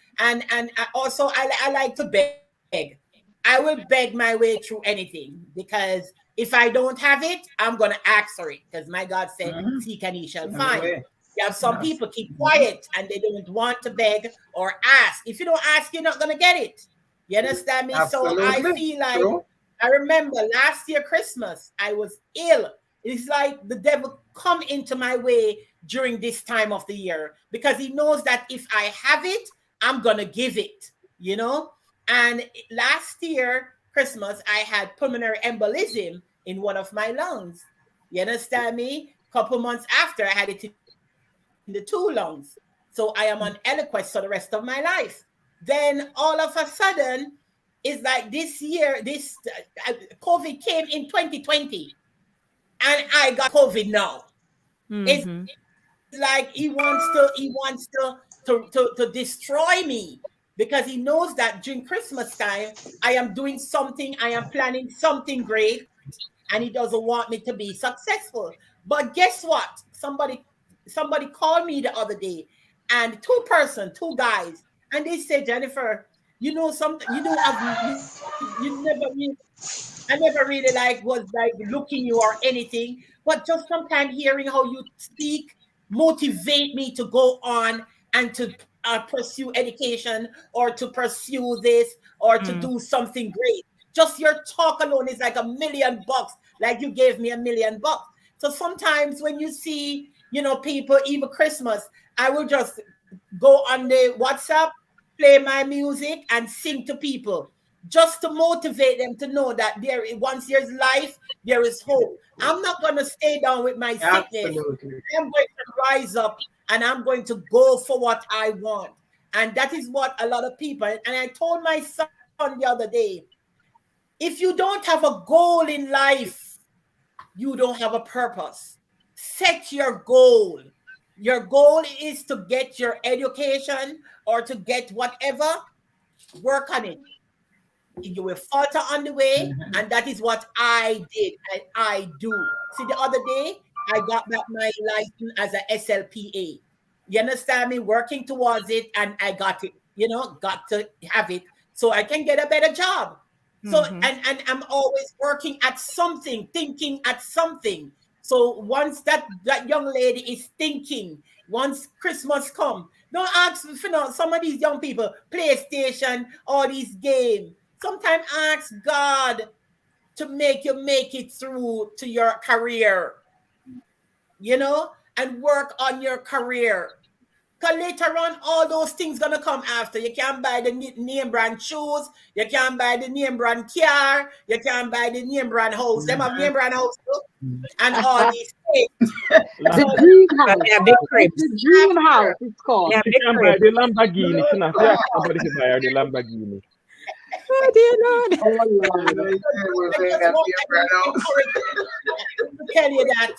also I like to beg. I will beg my way through anything, because if I don't have it, I'm gonna ask for it. Because my God said, Mm-hmm. "Seek and ye shall On the find." way. You have some Yes. people keep Mm-hmm. quiet and they don't want to beg or ask. If you don't ask, you're not gonna get it. You understand me? So I Absolutely. feel like True. I remember last year Christmas, I was ill. it's like the devil come into my way during this time of the year because he knows that if I have it, I'm gonna give it, you know. And last year Christmas, I had pulmonary embolism in one of my lungs. You understand me? Couple months after, I had it in the 2 lungs. So I am on Eliquis for the rest of my life. Then all of a sudden, it's like this year, this COVID came in 2020, and I got COVID now. It's like he wants to destroy me because he knows that during Christmas time I am doing something, I am planning something great, and he doesn't want me to be successful. But guess what? Somebody called me the other day, and two guys, and they said, Jennifer, you know something, you know, you never really, I never really was looking you or anything, but just sometimes hearing how you speak motivate me to go on and to pursue education or to pursue this or to do something great. Just your talk alone is like $1,000,000, like you gave me $1,000,000. So sometimes when you see, you know, people, even Christmas, I will just go on the WhatsApp, play my music and sing to people just to motivate them to know that once there's life, there is hope. I'm not going to stay down with my sickness. Absolutely. I'm going to rise up and I'm going to go for what I want. And that is what a lot of people, and I told my son the other day, if you don't have a goal in life, you don't have a purpose. Set your goal. Your goal is to get your education or to get whatever, work on it. You will falter on the way, and that is what I did and I do. See, the other day, I got back my license as a SLPA. You understand me? Working towards it, and I got it, you know, got to have it so I can get a better job. So, and I'm always working at something, thinking at something. So once that young lady is thinking, once Christmas come, don't ask, you know, some of these young people, PlayStation, all these games. Sometimes ask God to make it through to your career, you know, and work on your career. Because later on, all those things gonna come after. You can't buy the name brand shoes, you can't buy the name brand car, you can't buy the name brand house. Them have name brand house too, and all these things. The dream house. Yeah, big cribs. The dream house, it's called. Yeah, You big can buy cribs. the Lamborghini. So now, yeah, somebody can buy the Lamborghini. Oh, dear Lord. Oh, Lord. To tell you that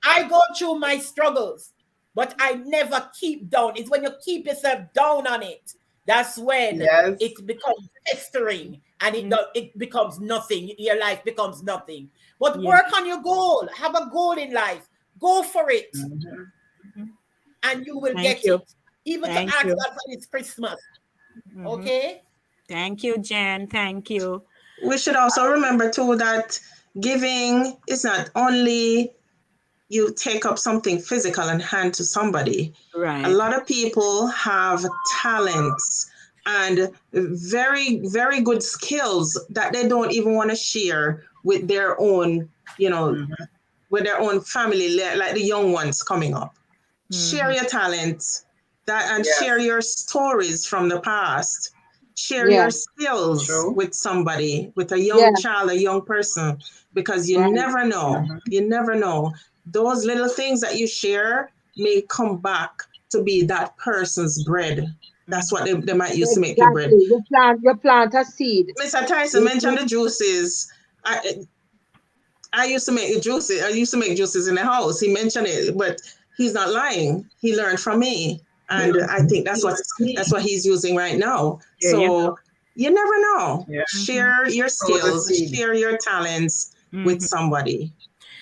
I go through my struggles, but I never keep down. It's when you keep yourself down on it, that's when it becomes festering and it becomes nothing. Your life becomes nothing. But work on your goal. Have a goal in life. Go for it. And you will get it. Even to ask God for this Christmas. Okay? Thank you, Jen. Thank you. We should also remember too that giving is not only you take up something physical and hand to somebody. Right. A lot of people have talents and very, very good skills that they don't even want to share with their own, you know, with their own family, like the young ones coming up. Share your talents and share your stories from the past. Share your skills with somebody, with a young child, a young person, because you never know. You never know. Those little things that you share may come back to be that person's bread. That's what they might use to make your bread. You plant a seed. Mr. Tyson mentioned the juices. I used to make juices. I used to make juices in the house. He mentioned it, but he's not lying. He learned from me. And I think that's what he's using right now. So you never know. Share your skills, share your talents with somebody.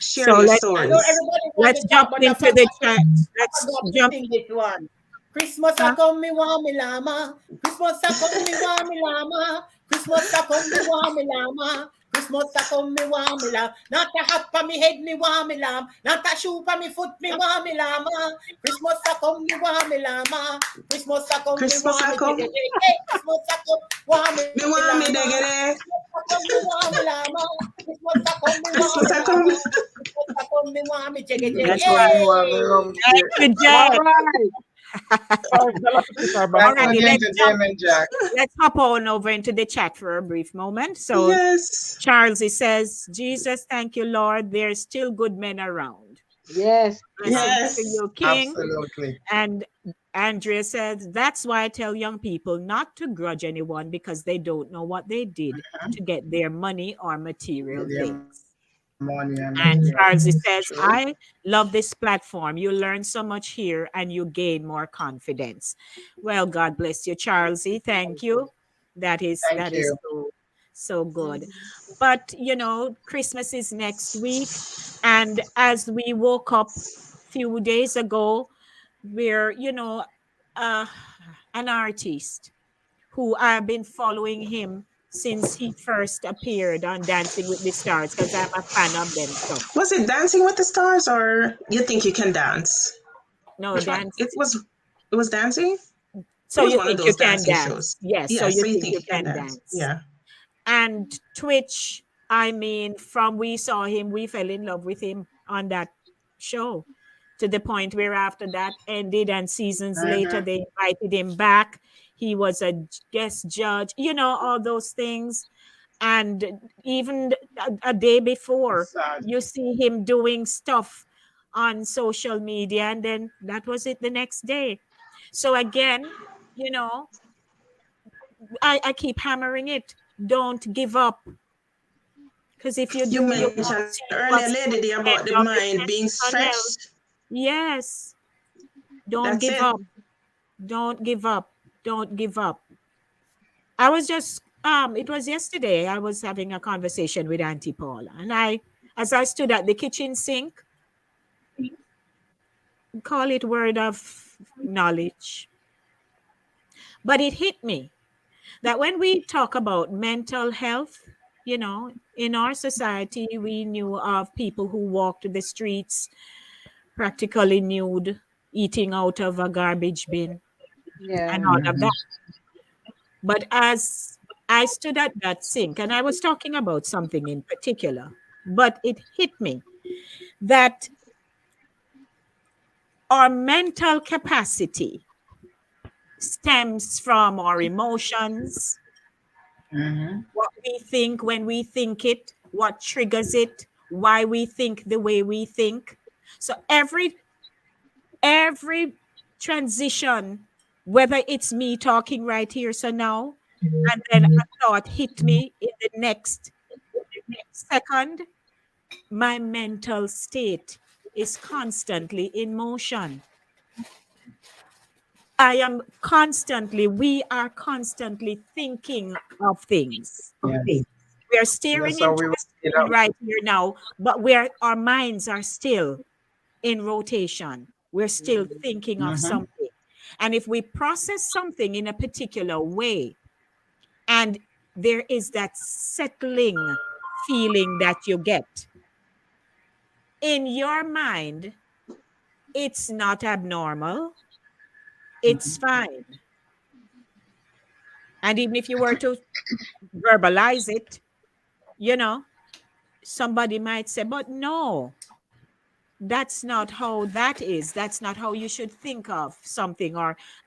Share your stories. Let's jump into the chat. Let's jump this one. Christmas a come me want me llama. Christmas a come me want me llama. Christmas a come me want me llama. Christmas a come me want me lamb. Not a hat pa me head me want me lamb. Not a shoe pa me foot me want me llama. Christmas a come me want me llama. Christmas a come me want me degede. Christmas a come want me degede. Christmas a come me want me llama. Christmas a come me want me llama. Christmas a come rum me want me check it. That's Which one right. you want me rum Thank check? you, All Jack. right. $5 to put our back Thanks for on. Alrighty, the let's jump. entertainment, Jack. Let's hop on over into the chat for a brief moment. So Yes. Charles, he says, Jesus, thank you, Lord. There's still good men around. Yes. Blessings to Yes. you, King. Absolutely. And Andrea says, that's why I tell young people not to grudge anyone because they don't know what they did to get their money or material With their things. money and And material. Charles he says, True. I love this platform. You learn so much here and you gain more confidence. Well, God bless you, Charlesy. Thank you. That is Thank you. so good. But you know, Christmas is next week. And as we woke up a few days ago, we're, an artist who I've been following him since he first appeared on Dancing with the Stars because I'm a fan of them. So Was it Dancing with the Stars or You Think You Can Dance? no Which one? dance. It was dancing? So It was you one of think you those can dancing dance? shows. Yes. So Yeah, you so You think Think you You Can can Dance. dance? Yeah. And Twitch, I mean, from we saw him, we fell in love with him on that show to the point where after that ended and seasons later they invited him back. He was a guest judge, all those things. And even a day before, Sad. you see him doing stuff on social media, and then that was it the next day. So again, you know, I keep hammering it. Don't give up. Because if you You do, you mentioned won't see earlier, what's lady, at there the about the end of the mind being tunnel. stretched. Yes. Don't That's give it. up. Don't give up. Don't give up. I was just it was yesterday I was having a conversation with Auntie Paula, and as I stood at the kitchen sink, call it word of knowledge, but it hit me that when we talk about mental health, in our society we knew of people who walked the streets practically nude, eating out of a garbage bin and Yeah. all of that. But as I stood at that sink and I was talking about something in particular, but it hit me that our mental capacity stems from our emotions, what we think when we think it, what triggers it, why we think the way we think. So every transition, whether it's me talking right here, so now, and then a thought hit me in the next second, my mental state is constantly in motion. We are constantly thinking of things. Yes. We are staring That's how into we the will screen right here now, but our minds are still in rotation. We're still thinking of something. And if we process something in a particular way, and there is that settling feeling that you get in your mind, it's not abnormal, it's fine. And even if you were to verbalize it, somebody might say, but no, that's not how that is. That's not how you should think of something.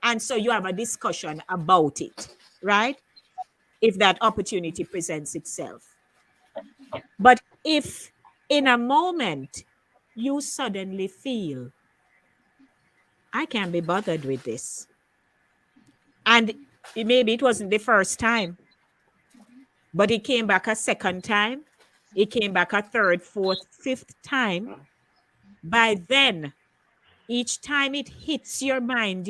And so you have a discussion about it, right? If that opportunity presents itself. But if in a moment you suddenly feel, I can't be bothered with this. And maybe it wasn't the first time, but it came back a second time. It came back a third, fourth, fifth time. By then, each time it hits your mind,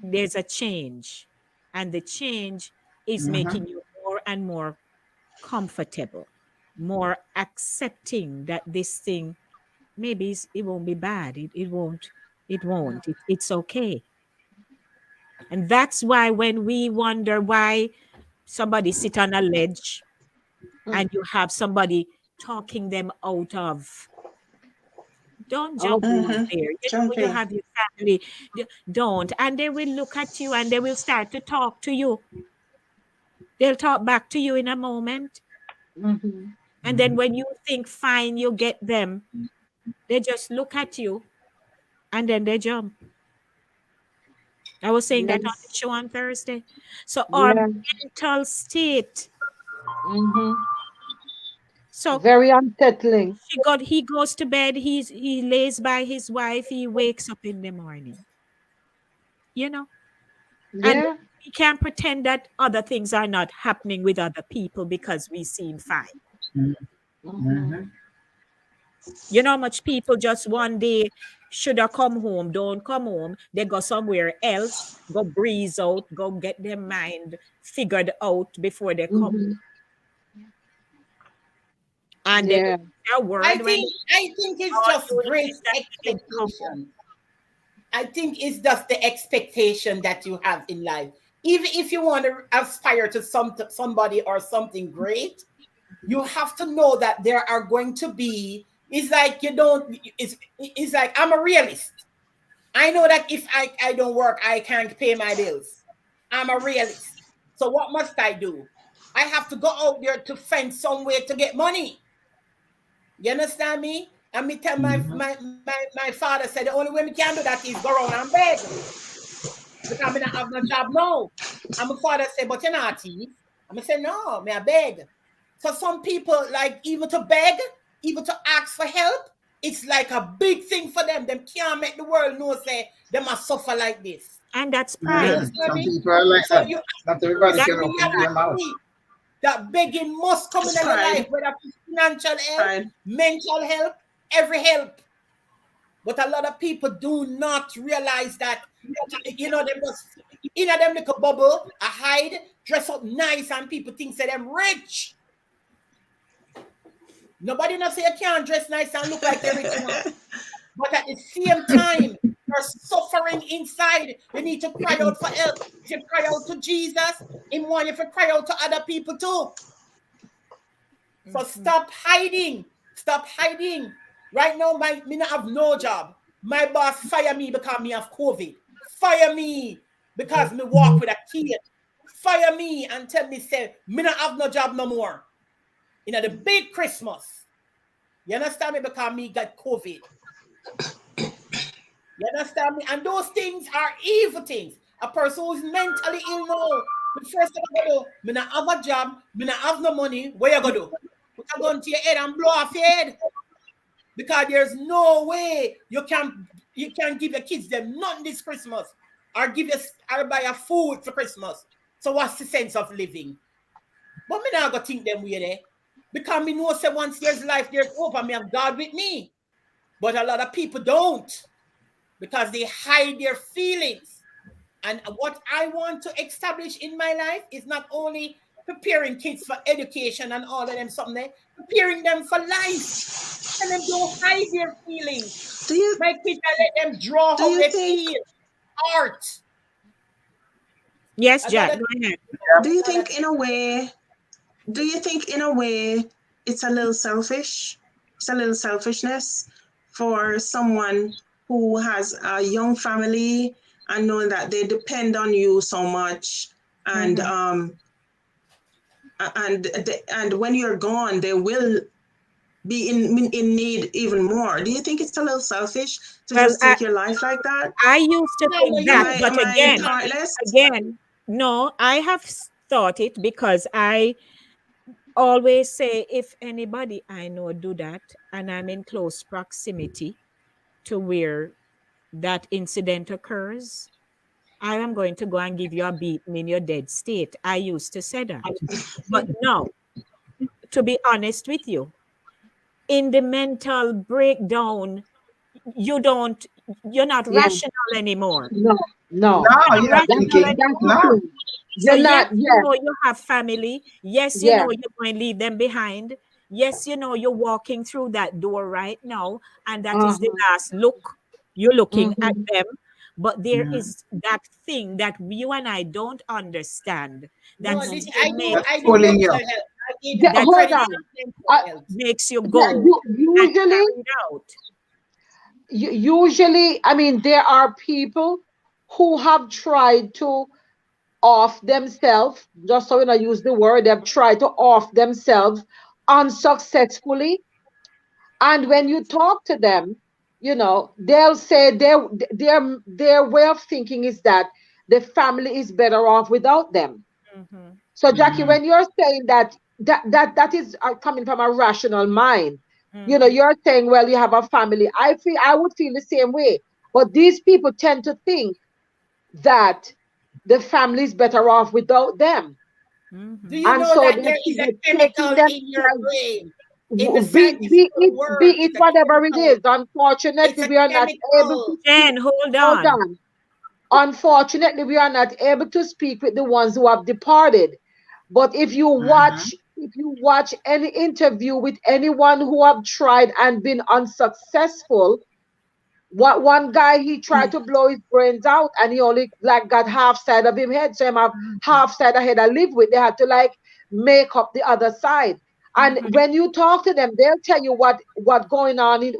there's a change. And the change is making you more and more comfortable, more accepting that this thing, maybe it won't be bad. It won't. It won't. It's okay. And that's why when we wonder why somebody sit on a ledge and you have somebody talking them out of, don't jump off Okay. there. You Jumping. have your family. Don't. And they will look at you and they will start to talk to you. They'll talk back to you in a moment. Mhm. And then when you think fine, you get them, they just look at you and then they jump. I was saying that on the Yes. show on Thursday. So our Yeah. mental state. Mm-hmm. So Very unsettling. he goes to bed, he lays by his wife, he wakes up in the morning. You know? And Yeah. we can't pretend that other things are not happening with other people because we seem fine. Mm-hmm. You know how much people just one day should have come home, don't come home. They go somewhere else, go breeze out, go get their mind figured out before they come. Mm-hmm. And they Yeah. don't say a I word when think I think it's how are just you great doing that they didn't come home. expectation. I think it's just the expectation that you have in life. Even if you want to aspire to somebody or something great, you have to know that there are going to be. It's like you don't. It's like I'm a realist. I know that if I don't work, I can't pay my bills. I'm a realist. So what must I do? I have to go out there to find some way to get money. You understand me? And me tell my father said the only way we can do that is go around and beg. Because I don't have no job now. And my father said, but you're not thief. And I said, no, me I beg. So some people like even to beg, even to ask for help, it's like a big thing for them. Them can't make the world know say they must suffer like this. And that's You pride. understand Some me? people are like So that. you Not everybody it's That can the open their mouth. reality that begging must come It's in your life, pride. whether it's financial help, Pride. mental help, every help. But a lot of people do not realize that, you know, they must, in a them little bubble, a hide, dress up nice, and people think say them rich. Nobody not say you can't dress nice and look like you're rich, you know. But at the same time, you're suffering inside. You need to cry out for help. If you cry out to Jesus, in one, if you cry out to other people too. So stop hiding. Stop hiding. Right now, me not have no job. My boss fire me because me have COVID. Fire me because me walk with a kid. Fire me and tell me say me not have no job no more. You know the big Christmas. You understand me? Because me got COVID. You understand me? And those things are evil things. A person who is mentally ill now, the first thing I do, me not have a job, me not have no money. What you gonna do? Put a gun to your head and blow off your head. Because there's no way you can give your kids them nothing this Christmas or give you or buy a food for Christmas. So what's the sense of living? But me not gonna think them way there. Because me know say once there's life, there's hope, and me have God with me. But a lot of people don't because they hide their feelings. And what I want to establish in my life is not only preparing kids for education and all of them something there, preparing them for life. And them don't hide their feelings. My kids, I let them draw how they feel. Art. Yes, Jack, go ahead. Do you think in a way it's a little selfish? It's a little selfishness for someone who has a young family and knowing that they depend on you so much, and and when you're gone, they will be in need even more. Do you think it's a little selfish to just take your life like that? I used to think that, but again, no, I have thought it because I always say if anybody I know do that and I'm in close proximity to where that incident occurs, I am going to go and give you a beating in your dead state. I used to say that. But now, to be honest with you, in the mental breakdown, you're not rational anymore. No, No, you're not thinking. No. So yes, you know you have family. Yes, you know Yeah. you're going to leave them behind. Yes, you know you're walking through that door right now, and that is the last look. You're looking at them. But there is that thing that you and I don't understand that No, this, I do That's mental pulling you. health. I give that Hold on. makes you go and Usually, carry it out. usually, I mean, there are people who have tried to off themselves, just so when I use the word, they've tried to off themselves unsuccessfully. And when you talk to them, they'll say their way of thinking is that the family is better off without them. Mhm. So Jackie, Mhm. when you're saying that is coming from a rational mind, Mhm. you're saying, well, you have a family. I would feel the same way. But these people tend to think that the family is better off without them. Do Mhm. you And know so that they there is a they're taking chemical in your themselves, brain? In the be scientific it be word, it it's a whatever it chemical. is. It's Unfortunately, a we are not able to chemical. speak. Jen, hold Hold on. on. Unfortunately, we are not able to speak with the ones who have departed. But Mhm. if you watch any interview with anyone who have tried and been unsuccessful, what one guy, he tried to blow his brains out and he only like got half side of him head. So him have half side of head I live with. They had to like make up the other side. And Mhm. when you talk to them, they'll tell you what going on in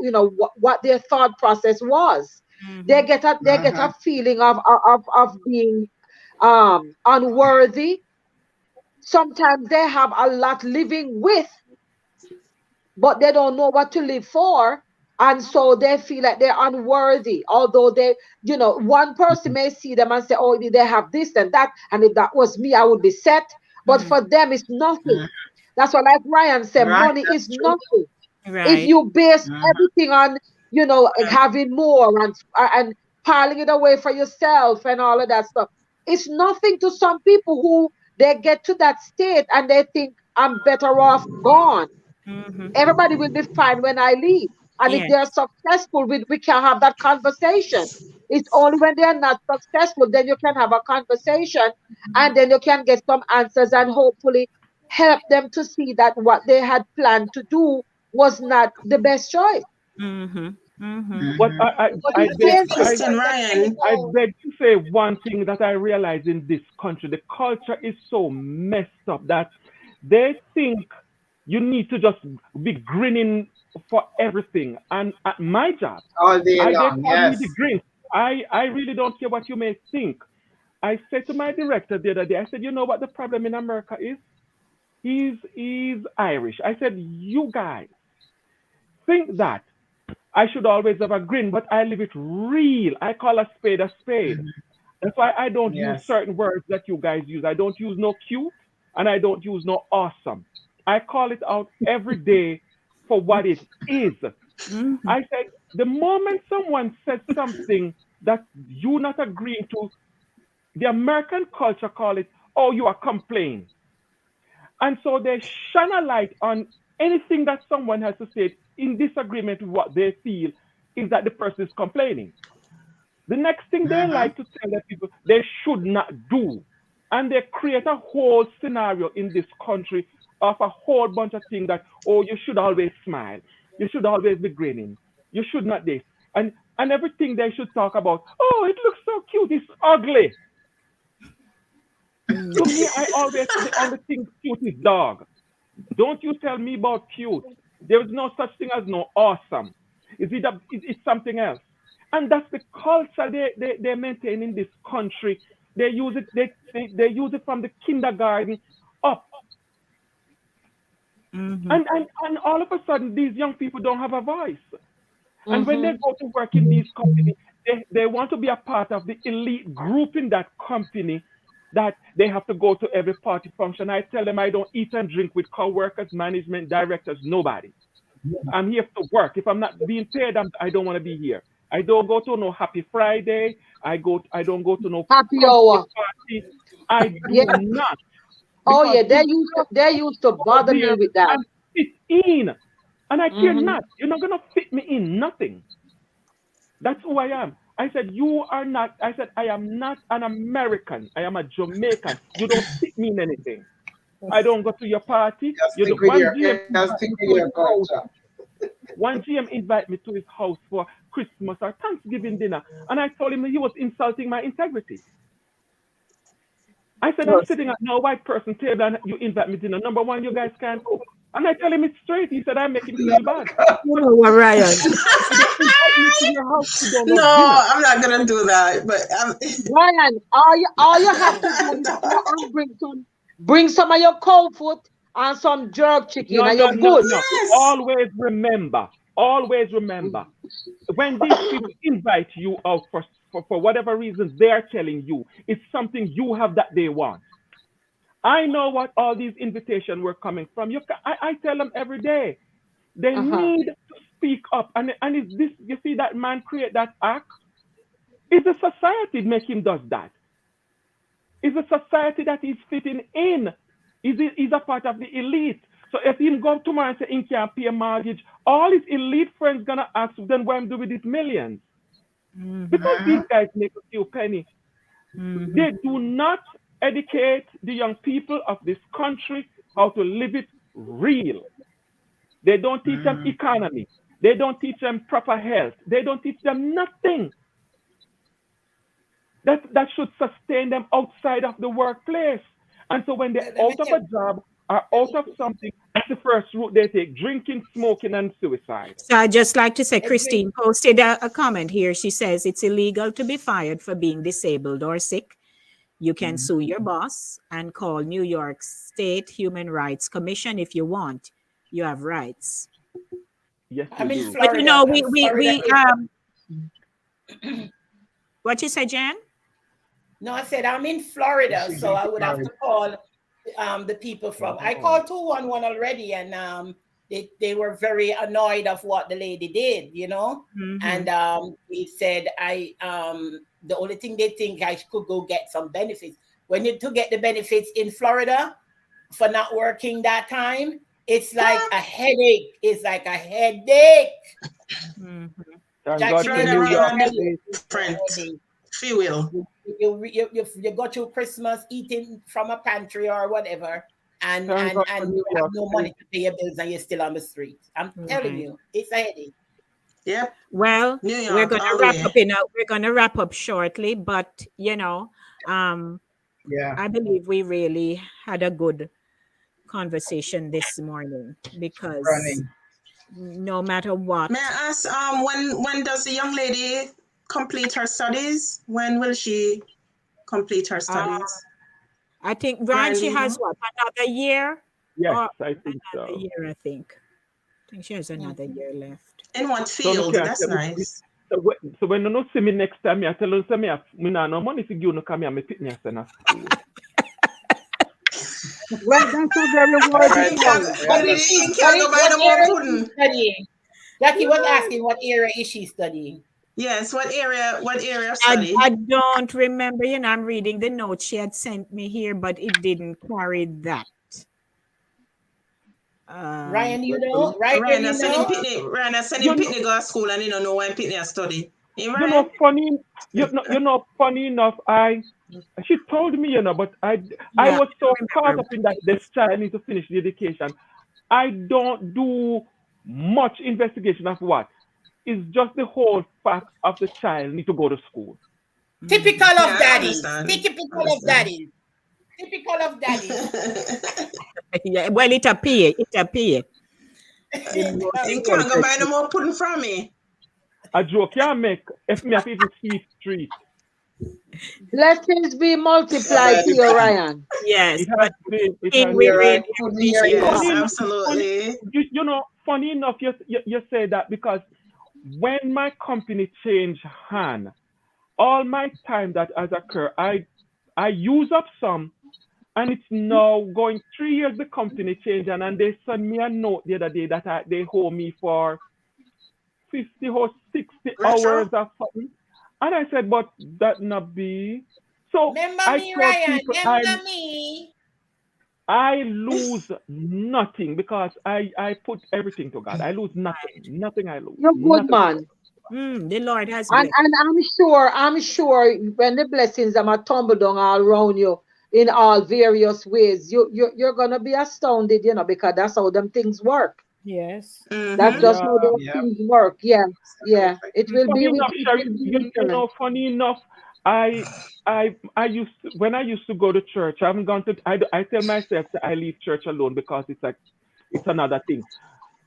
what their thought process was. They Mhm. get a feeling of being unworthy. Sometimes they have a lot living with, but they don't know what to live for. And so they feel like they're unworthy. Although one person may see them and say, oh, they have this and that. And if that was me, I would be set. But Mhm. for them, it's nothing. Mhm. That's what, like Ryan said, Right, money is that's true. nothing. If Right. you base Mhm. everything on, having more and piling it away for yourself and all of that stuff, it's nothing to some people who they get to that state and they think I'm better off gone. Mhm. Everybody will be fine when I leave. And if Yes. they're successful, we can have that conversation. It's only when they're not successful, then you can have a conversation and then you can get some answers and hopefully help them to see that what they had planned to do was not the best choice. Mhm. Mhm. But Mhm. But I it's But beg, it's painful. Question, it's a Ryan. I chemical. beg to say one thing that I realize in this country, the culture is so messed up that they think you need to just be grinning for everything. And at my job, All day they long. call me the Yes. grin. I really don't care what you may think. I said to my director the other day, I said, you know what the problem in America is? He's Irish. I said, you guys think that I should always have a grin, but I live it real. I call a spade a spade. Mhm. That's why I don't use Yes. certain words that you guys use. I don't use no cute and I don't use no awesome. I call it out every day for what it is. Mhm. I said, the moment someone says something that you not agreeing to, the American culture call it, oh, you are complaining. And so they shine a light on anything that someone has to say in disagreement with what they feel is that the person is complaining. The next thing they Mhm. like to tell the people they should not do. And they create a whole scenario in this country of a whole bunch of things that, oh, you should always smile. You should always be grinning. You should not this. And everything they should talk about, oh, it looks so cute. It's ugly. To me, I always say the only thing cute is dog. Don't you tell me about cute. There is no such thing as no awesome. It's something else. And that's the culture they maintain in this country. They use it, they use it from the kindergarten up. Mhm. And all of a sudden, these young people don't have a voice. And when they Mm-hmm. go to work in these companies, they want to be a part of the elite group in that company that they have to go to every party function. I tell them I don't eat and drink with co-workers, management, directors, nobody. I'm here to work. If I'm not being paid, I don't want to be here. I don't go to no Happy Friday. I don't go to no Happy company hour. party. I Yeah. do not Oh because yeah. if They used to they used to go bother me there with that. and fit in, and I care Mm-hmm. not. You're not gonna fit me in nothing. That's who I am. I said, you are not. I said, I am not an American. I am a Jamaican. You don't fit me in anything. I don't go to your party. Just You stick don't, with one your GM just invite stick me with to his your house. culture. One GM invite me to his house for Christmas or Thanksgiving dinner. And I told him he was insulting my integrity. I said, I'm Yes. sitting at no white person table and you invite me dinner. Number one, you guys can't cook. And I tell him it straight. He said, I make him feel bad. You know what, Ryan? You don't invite me to your house to don't know No, dinner. I'm not gonna do that. But Ryan, all you have to do is go and bring some of your cold food and some jerk chicken, No, and no, you're no, good. no. Yes. Always remember, when these people invite you out for whatever reason they're telling you, it's something you have that they want. I know what all these invitations were coming from. I tell them every day, they Uh-huh. need to speak up. And is this, you see that man create that act? It's a society make him does that. It's a society that he's fitting in. He's a part of the elite. So if him go tomorrow and say he can't pay a mortgage, all his elite friends gonna ask, then what him do with his millions? Because these guys make a few penny. They do not educate the young people of this country how to live it real. They don't teach them economy. They don't teach them proper health. They don't teach them nothing that should sustain them outside of the workplace. And so when they're Let me out of tell a job or out of something, that's the first route they take: drinking, smoking, and suicide. So I just like to say, you, Christine posted a comment here. She says it's illegal to be fired for being disabled or sick. You can sue your boss and call New York State Human Rights Commission if you want. You have rights. Yes, you I'm in do. But you Florida, know, and Florida is what you say, Jan? no. I said I'm in Florida, She's so in I would have to Florida. call the people from. I called 211 already, and they were very annoyed of what the lady did, you know. And he said the only thing they think I could go get some benefits. When you to get the benefits in Florida for not working that time, it's like a headache. It's like a headache. Thank God Jackie, for Turn let New me around York and tell be you, State. it's a different. headache. Fuel. You go through Christmas eating from a pantry or whatever, and Thank God for and New you have York no money State. to pay your bills and you're still on the street. I'm telling Right. you, it's a headache. Yep. Well, New we're York gonna all the wrap way. up in a we're gonna wrap up shortly, but um, Yeah. I believe we really had a good conversation this morning because Running. no matter what, May I ask, when does the young lady complete her studies? When will she complete her uh, studies? I think Brian, Brian, do she you has know? what, another year Yes, or I think another so. year, I think she has another year left. In what So me field? can't That's tell me. nice. So when you no see me next time, I tell you say me nah no money to give you no come here, me pick me a send a school. Well, that's a very All worthy right. He point. can't, We What is he she? understand. What can't is go buy what no more area is she pudding. studying? Jackie was asking what area is she studying. Yes, what area? What area of I, study? I don't remember, I'm reading the note she had sent me here, but it didn't carry that. Ryan, you Good. know? Ryan, you know? Ryan, I send him You know, picnic go to school and he don't know when picnic I study. Hey, you know Ryan? funny. Funny enough. She told me, but I Yeah, was so I caught remember. up in that this child needs to finish the education. I don't do much investigation of what. It's just the whole fact of the child need to go to school. Typical of Yeah, I daddies. understand. Typical of Understand. daddies. Typical of daddies. Yeah, well, it appear. It appear. The note He told can't go her buy no to. more pudding from me. A joke can't make if me have even sweet street. Blessings be Bye multiplied bye. to you, Ryan. Yes, It has but been. It King, has we You're been. really right. Put me here, appreciate Yes, Funny, you. enough- funny, absolutely. funny enough, you say that because when my company changed hand, all my time that has occurred, I use up some, and it's now going 3 years. The company changed, and they sent me a note the other day that they owe me for 50 or 60 hours Retro? or something. And I said, but that not be. So Remember I me, told Ryan. people Remember me. I lose nothing because I put everything to God. I lose nothing. Nothing I lose. You're good, Nothing. man. The Lord has And blessed. I'm sure when the blessings are tumble down all around you in all various ways, you're gonna be astounded, because that's how them things work. Yes. That's Mm-hmm. just Yeah. how those Yeah. things work. Yeah, yeah. Absolutely. It will Funny be with enough, it Sherry, will be returned. funny enough, I I used to, when I used to go to church, I haven't gone to I tell myself that I leave church alone because it's another thing.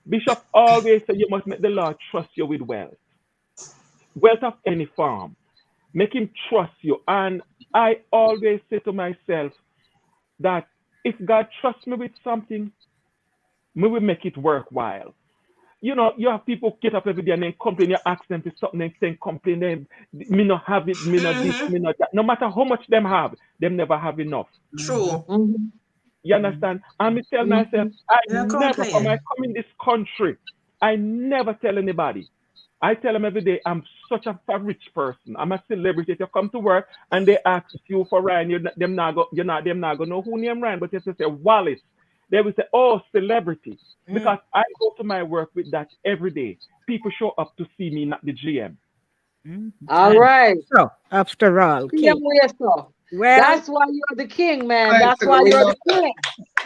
Bishop always say you must make the Lord trust you with wealth of any form. Make him trust you. And I always say to myself that if God trusts me with something, me will make it worthwhile. You know, you have people get up every day and then complain. You ask them for something and then complain. Them, me not have it, me not this, me not that. No matter how much them have, them never have enough. True. You understand? And me tell myself, I They're never, from I complaining. come in this country, I never tell anybody. I tell them every day, I'm such a rich person. I'm a celebrity. If you come to work and they ask you for Ryan, them not go, them not gonna know who name Ryan, but if you say Wallace, they will say, oh, celebrity. Because I go to my work with that every day. People show up to see me, not the GM. All right. So, after all, See you, Kate. yes, sir. Well, That's why you're the king, man. Thank That's you. why We you're love the that. king.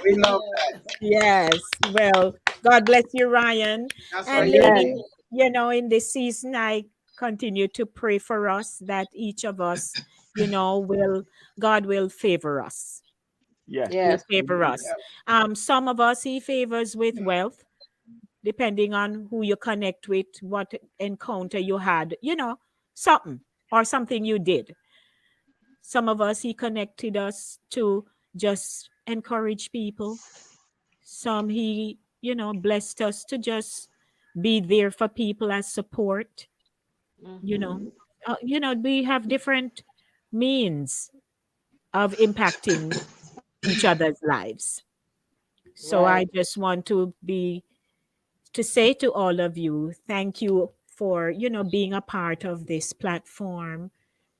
We love that. yes. Well, God bless you, Ryan. That's And right. Yes. lady, you know, in this season, I continue to pray for us that each of us, you know, God will favor us. Yes. Will Yes. favor us. Some of us he favors with wealth, depending on who you connect with, what encounter you had, you know, something or something you did. Some of us he connected us to just encourage people. Some he, you know, blessed us to just be there for people as support. You know, we have different means of impacting each other's lives. So I Right. just want to say to all of you, thank you for, you know, being a part of this platform,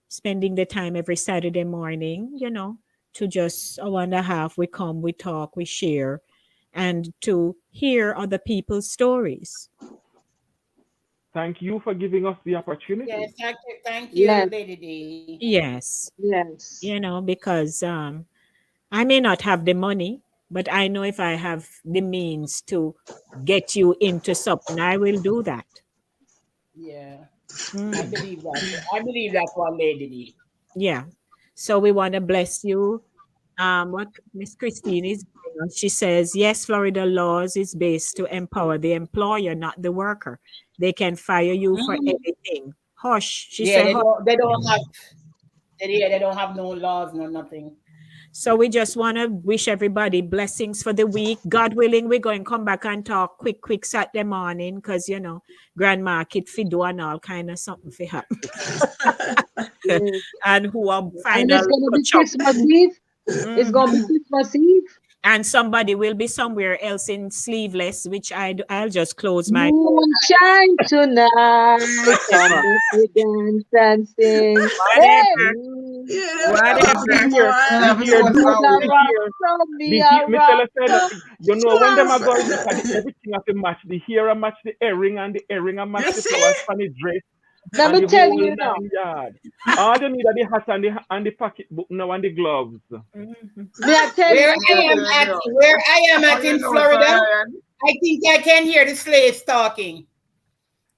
spending the time every Saturday morning, you know, to just 1.5 we come, we talk, we share, and to hear other people's stories. Thank you for giving us the opportunity. Yes, thank you, Yes. Lady D. Yes, Yes. you know, because I may not have the money, but I know if I have the means to get you into something, I will do that. Yeah, I Mm, believe that. I believe that one, Lady D. yeah. So we want to bless you. What Miss Christine is doing, she says, yes, Florida laws is based to empower the employer, not the worker. They can fire you for anything. Hush. She Yeah, said, hush. they don't have they don't have no laws, no nothing. So we just want to wish everybody blessings for the week. God willing, we're going to come back and talk quick Saturday morning because, you know, grandma kid fi do and all kind of something for happen. Yes. And who are And it's final gonna be touch up. Christmas Eve. It's gonna be Christmas Eve. And somebody will be somewhere else in sleeveless, which I'll just close my Moonshine tonight. Come whatever. let me dance and sing. Hey, Whatever. Yeah, If Whatever. you hear, And you have hear, so Lord, sorry. you rock hear, from me, me tell rock. you, say, you know, when them are going look at Twelve. everything have to match. The hair and match the earring, and the earring and match You the see? flowers on the dress, Let and me the tell whole you now. 9 yard. All you need are the hat and the pocketbook now and the gloves. May I tell Where you? I am at, where I am How at you in know, Florida, Ryan? I think I can hear the slaves talking.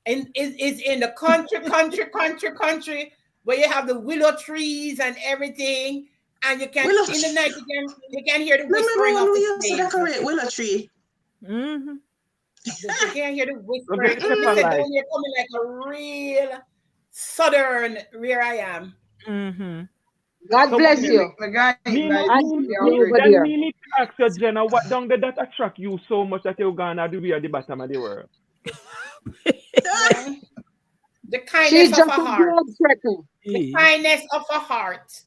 And it's in the country, where you have the willow trees and everything, and you can Willow in the tree. night you can hear the Remember whispering when of we the used to slaves. decorate willow tree? Mm-hmm. You can hear the So get whispering. the Me pepper said light. down here coming like a real southern where I am. Mm-hmm. God So what bless me, you. The guy me, might I me, see be you me, over hungry. then there. me need to ask you, Jenna, what down there that attract you so much that you're gonna be at the bottom of the world? Yeah. The She's kindness of just a a heart. globe trekker. The kindness of a heart.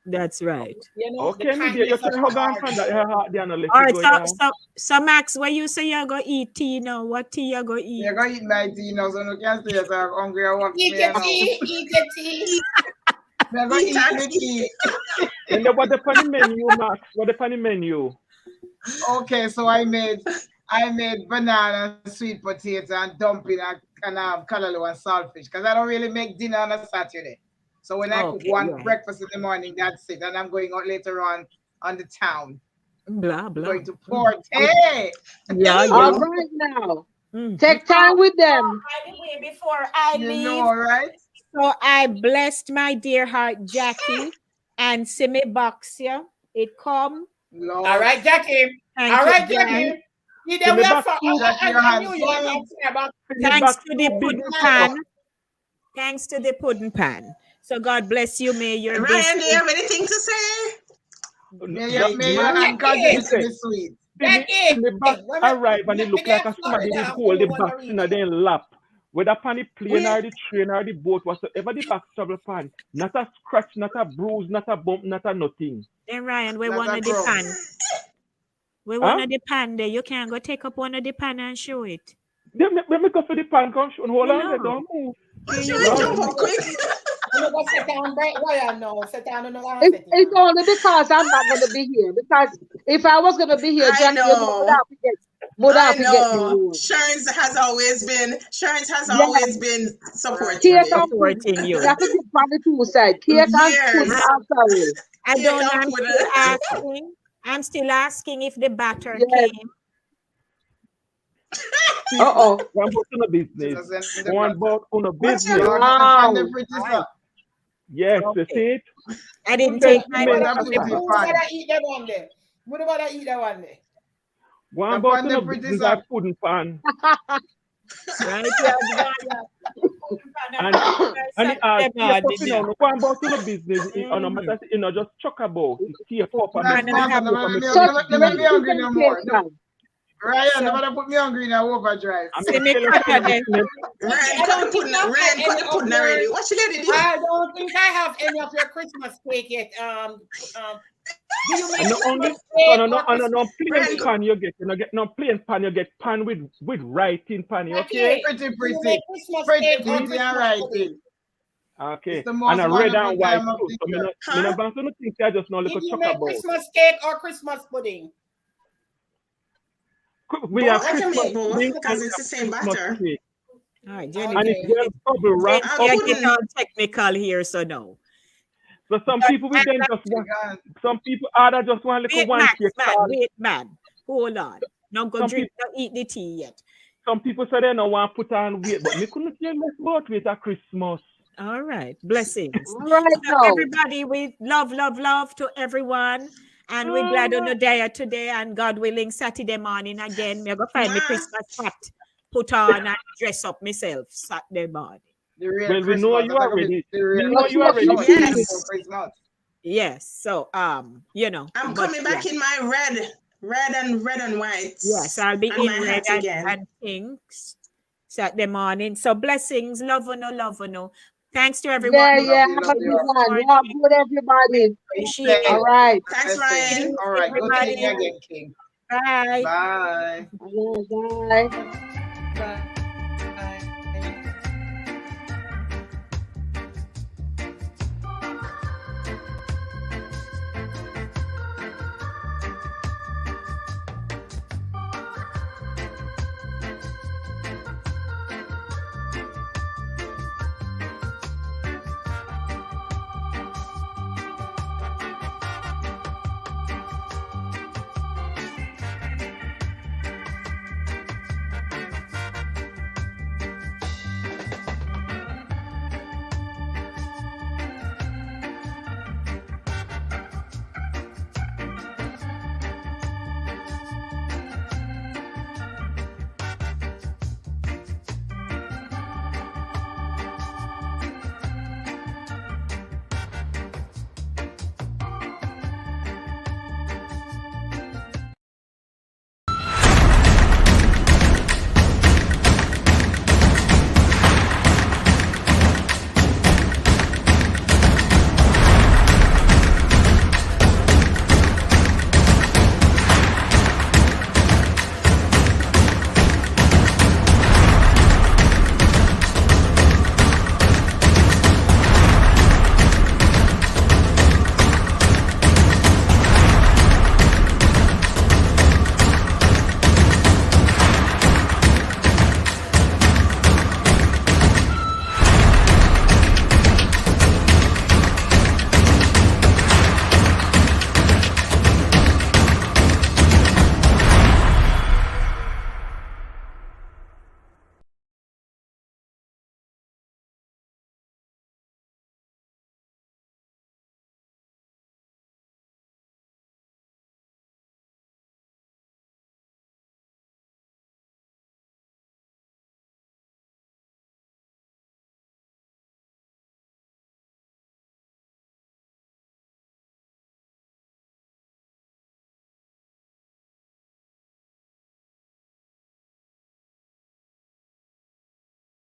That's right. You know, the Okay, me dear, you kindness of can a hug on heart. from that your heart there and let All it right, go so down. so so Max, what you say you're gonna eat tea now? What tea you gonna eat? You're going to eat my tea now, so you can't say you're hungry or what Eat me your now. tea, eat your tea. You're going to Eat eat and the tea. And then what the funny menu, Max? What the funny menu? Okay, so I made banana, sweet potato, and dumpling and callaloo and saltfish because I don't really make dinner on a Saturday. So when I cook Okay, one right. breakfast in the morning, that's it. And I'm going out later on the town. Blah blah. Going to Port. Hey! Yeah, All yeah. right now. Mm. Take time with them. By the way, before I You leave, know, right? so I blessed my dear heart Jackie and Simi Boxia. It come. All Lord. right, Jackie. Thank All you, right, John. Jackie. You See know, me we are back for, too, Jackie, your I hands knew you were full. talking about see me Thanks back to the too big. pudding pan. Thanks to the pudding pan. So God bless you. May your day. Ryan, do you have anything to say? May your hand continue to be sweet. The box arrive and it look like a somebody would hold the box in their lap. Whether upon the plane or the train or the boat, whatsoever the box travel upon, not a scratch, not a bruise, not a bump, not a nothing. Then Ryan, we want to the pan. We want to the pan there. You can go take up one of the pan and show it. Let me go for the pan, come show. Hold on, don't move. Jump up quick. It's only because I'm not going to be here. Because if I was going to be here, Johnny would have to get me. Sharon's has always been supporting you. You have to be on the two sides. I'm still asking if the batter came. One about on a business. One about on a business. Wow. Yes, you see it? I didn't take my What about I eat that one there? What about I eat that one there? One about on a business I pudding pan. Right? And one about on a business, just chuck about. Keep up and let me hungry no more. Ryan, never put me hungry in overdrive. Ryan, put the pudding already. What you lady do? I don't think I have any of your Christmas cake yet. Do you make no plain pan you get. You don't get no plain pan. You get pan with writing pan. Okay. Pretty and writing. Okay. And a red and white too. So I don't think I just know a little Did you talk make about. Christmas cake or Christmas pudding? We have I can Christmas make both pudding because it's the same batter. All right, Jenny. And it's just bubble wrap. Get all technical here, so no. So some people will then just want, some people other just want like one cake. Wait, man. Hold on. Not go drink, not eat the tea yet. Some people say they don't want to put on weight, but me couldn't say less about weight at Christmas. All right. Blessings. Right now. Everybody, we love to everyone. And we're glad on the day today. And God willing, Saturday morning again, we're going to find my Christmas hat, put on and dress up myself Saturday morning. Well, we know you are ready. We know you are ready. Yes. So, I'm coming back in my red and white. Yes, I'll be in red and pinks Saturday morning. So blessings, love or no. Thanks to everyone. Yeah. Have a good one. Have good, everybody. Appreciate it. All right. Thanks, Ryan. All right. Go see you again, King. Bye. Bye. Bye.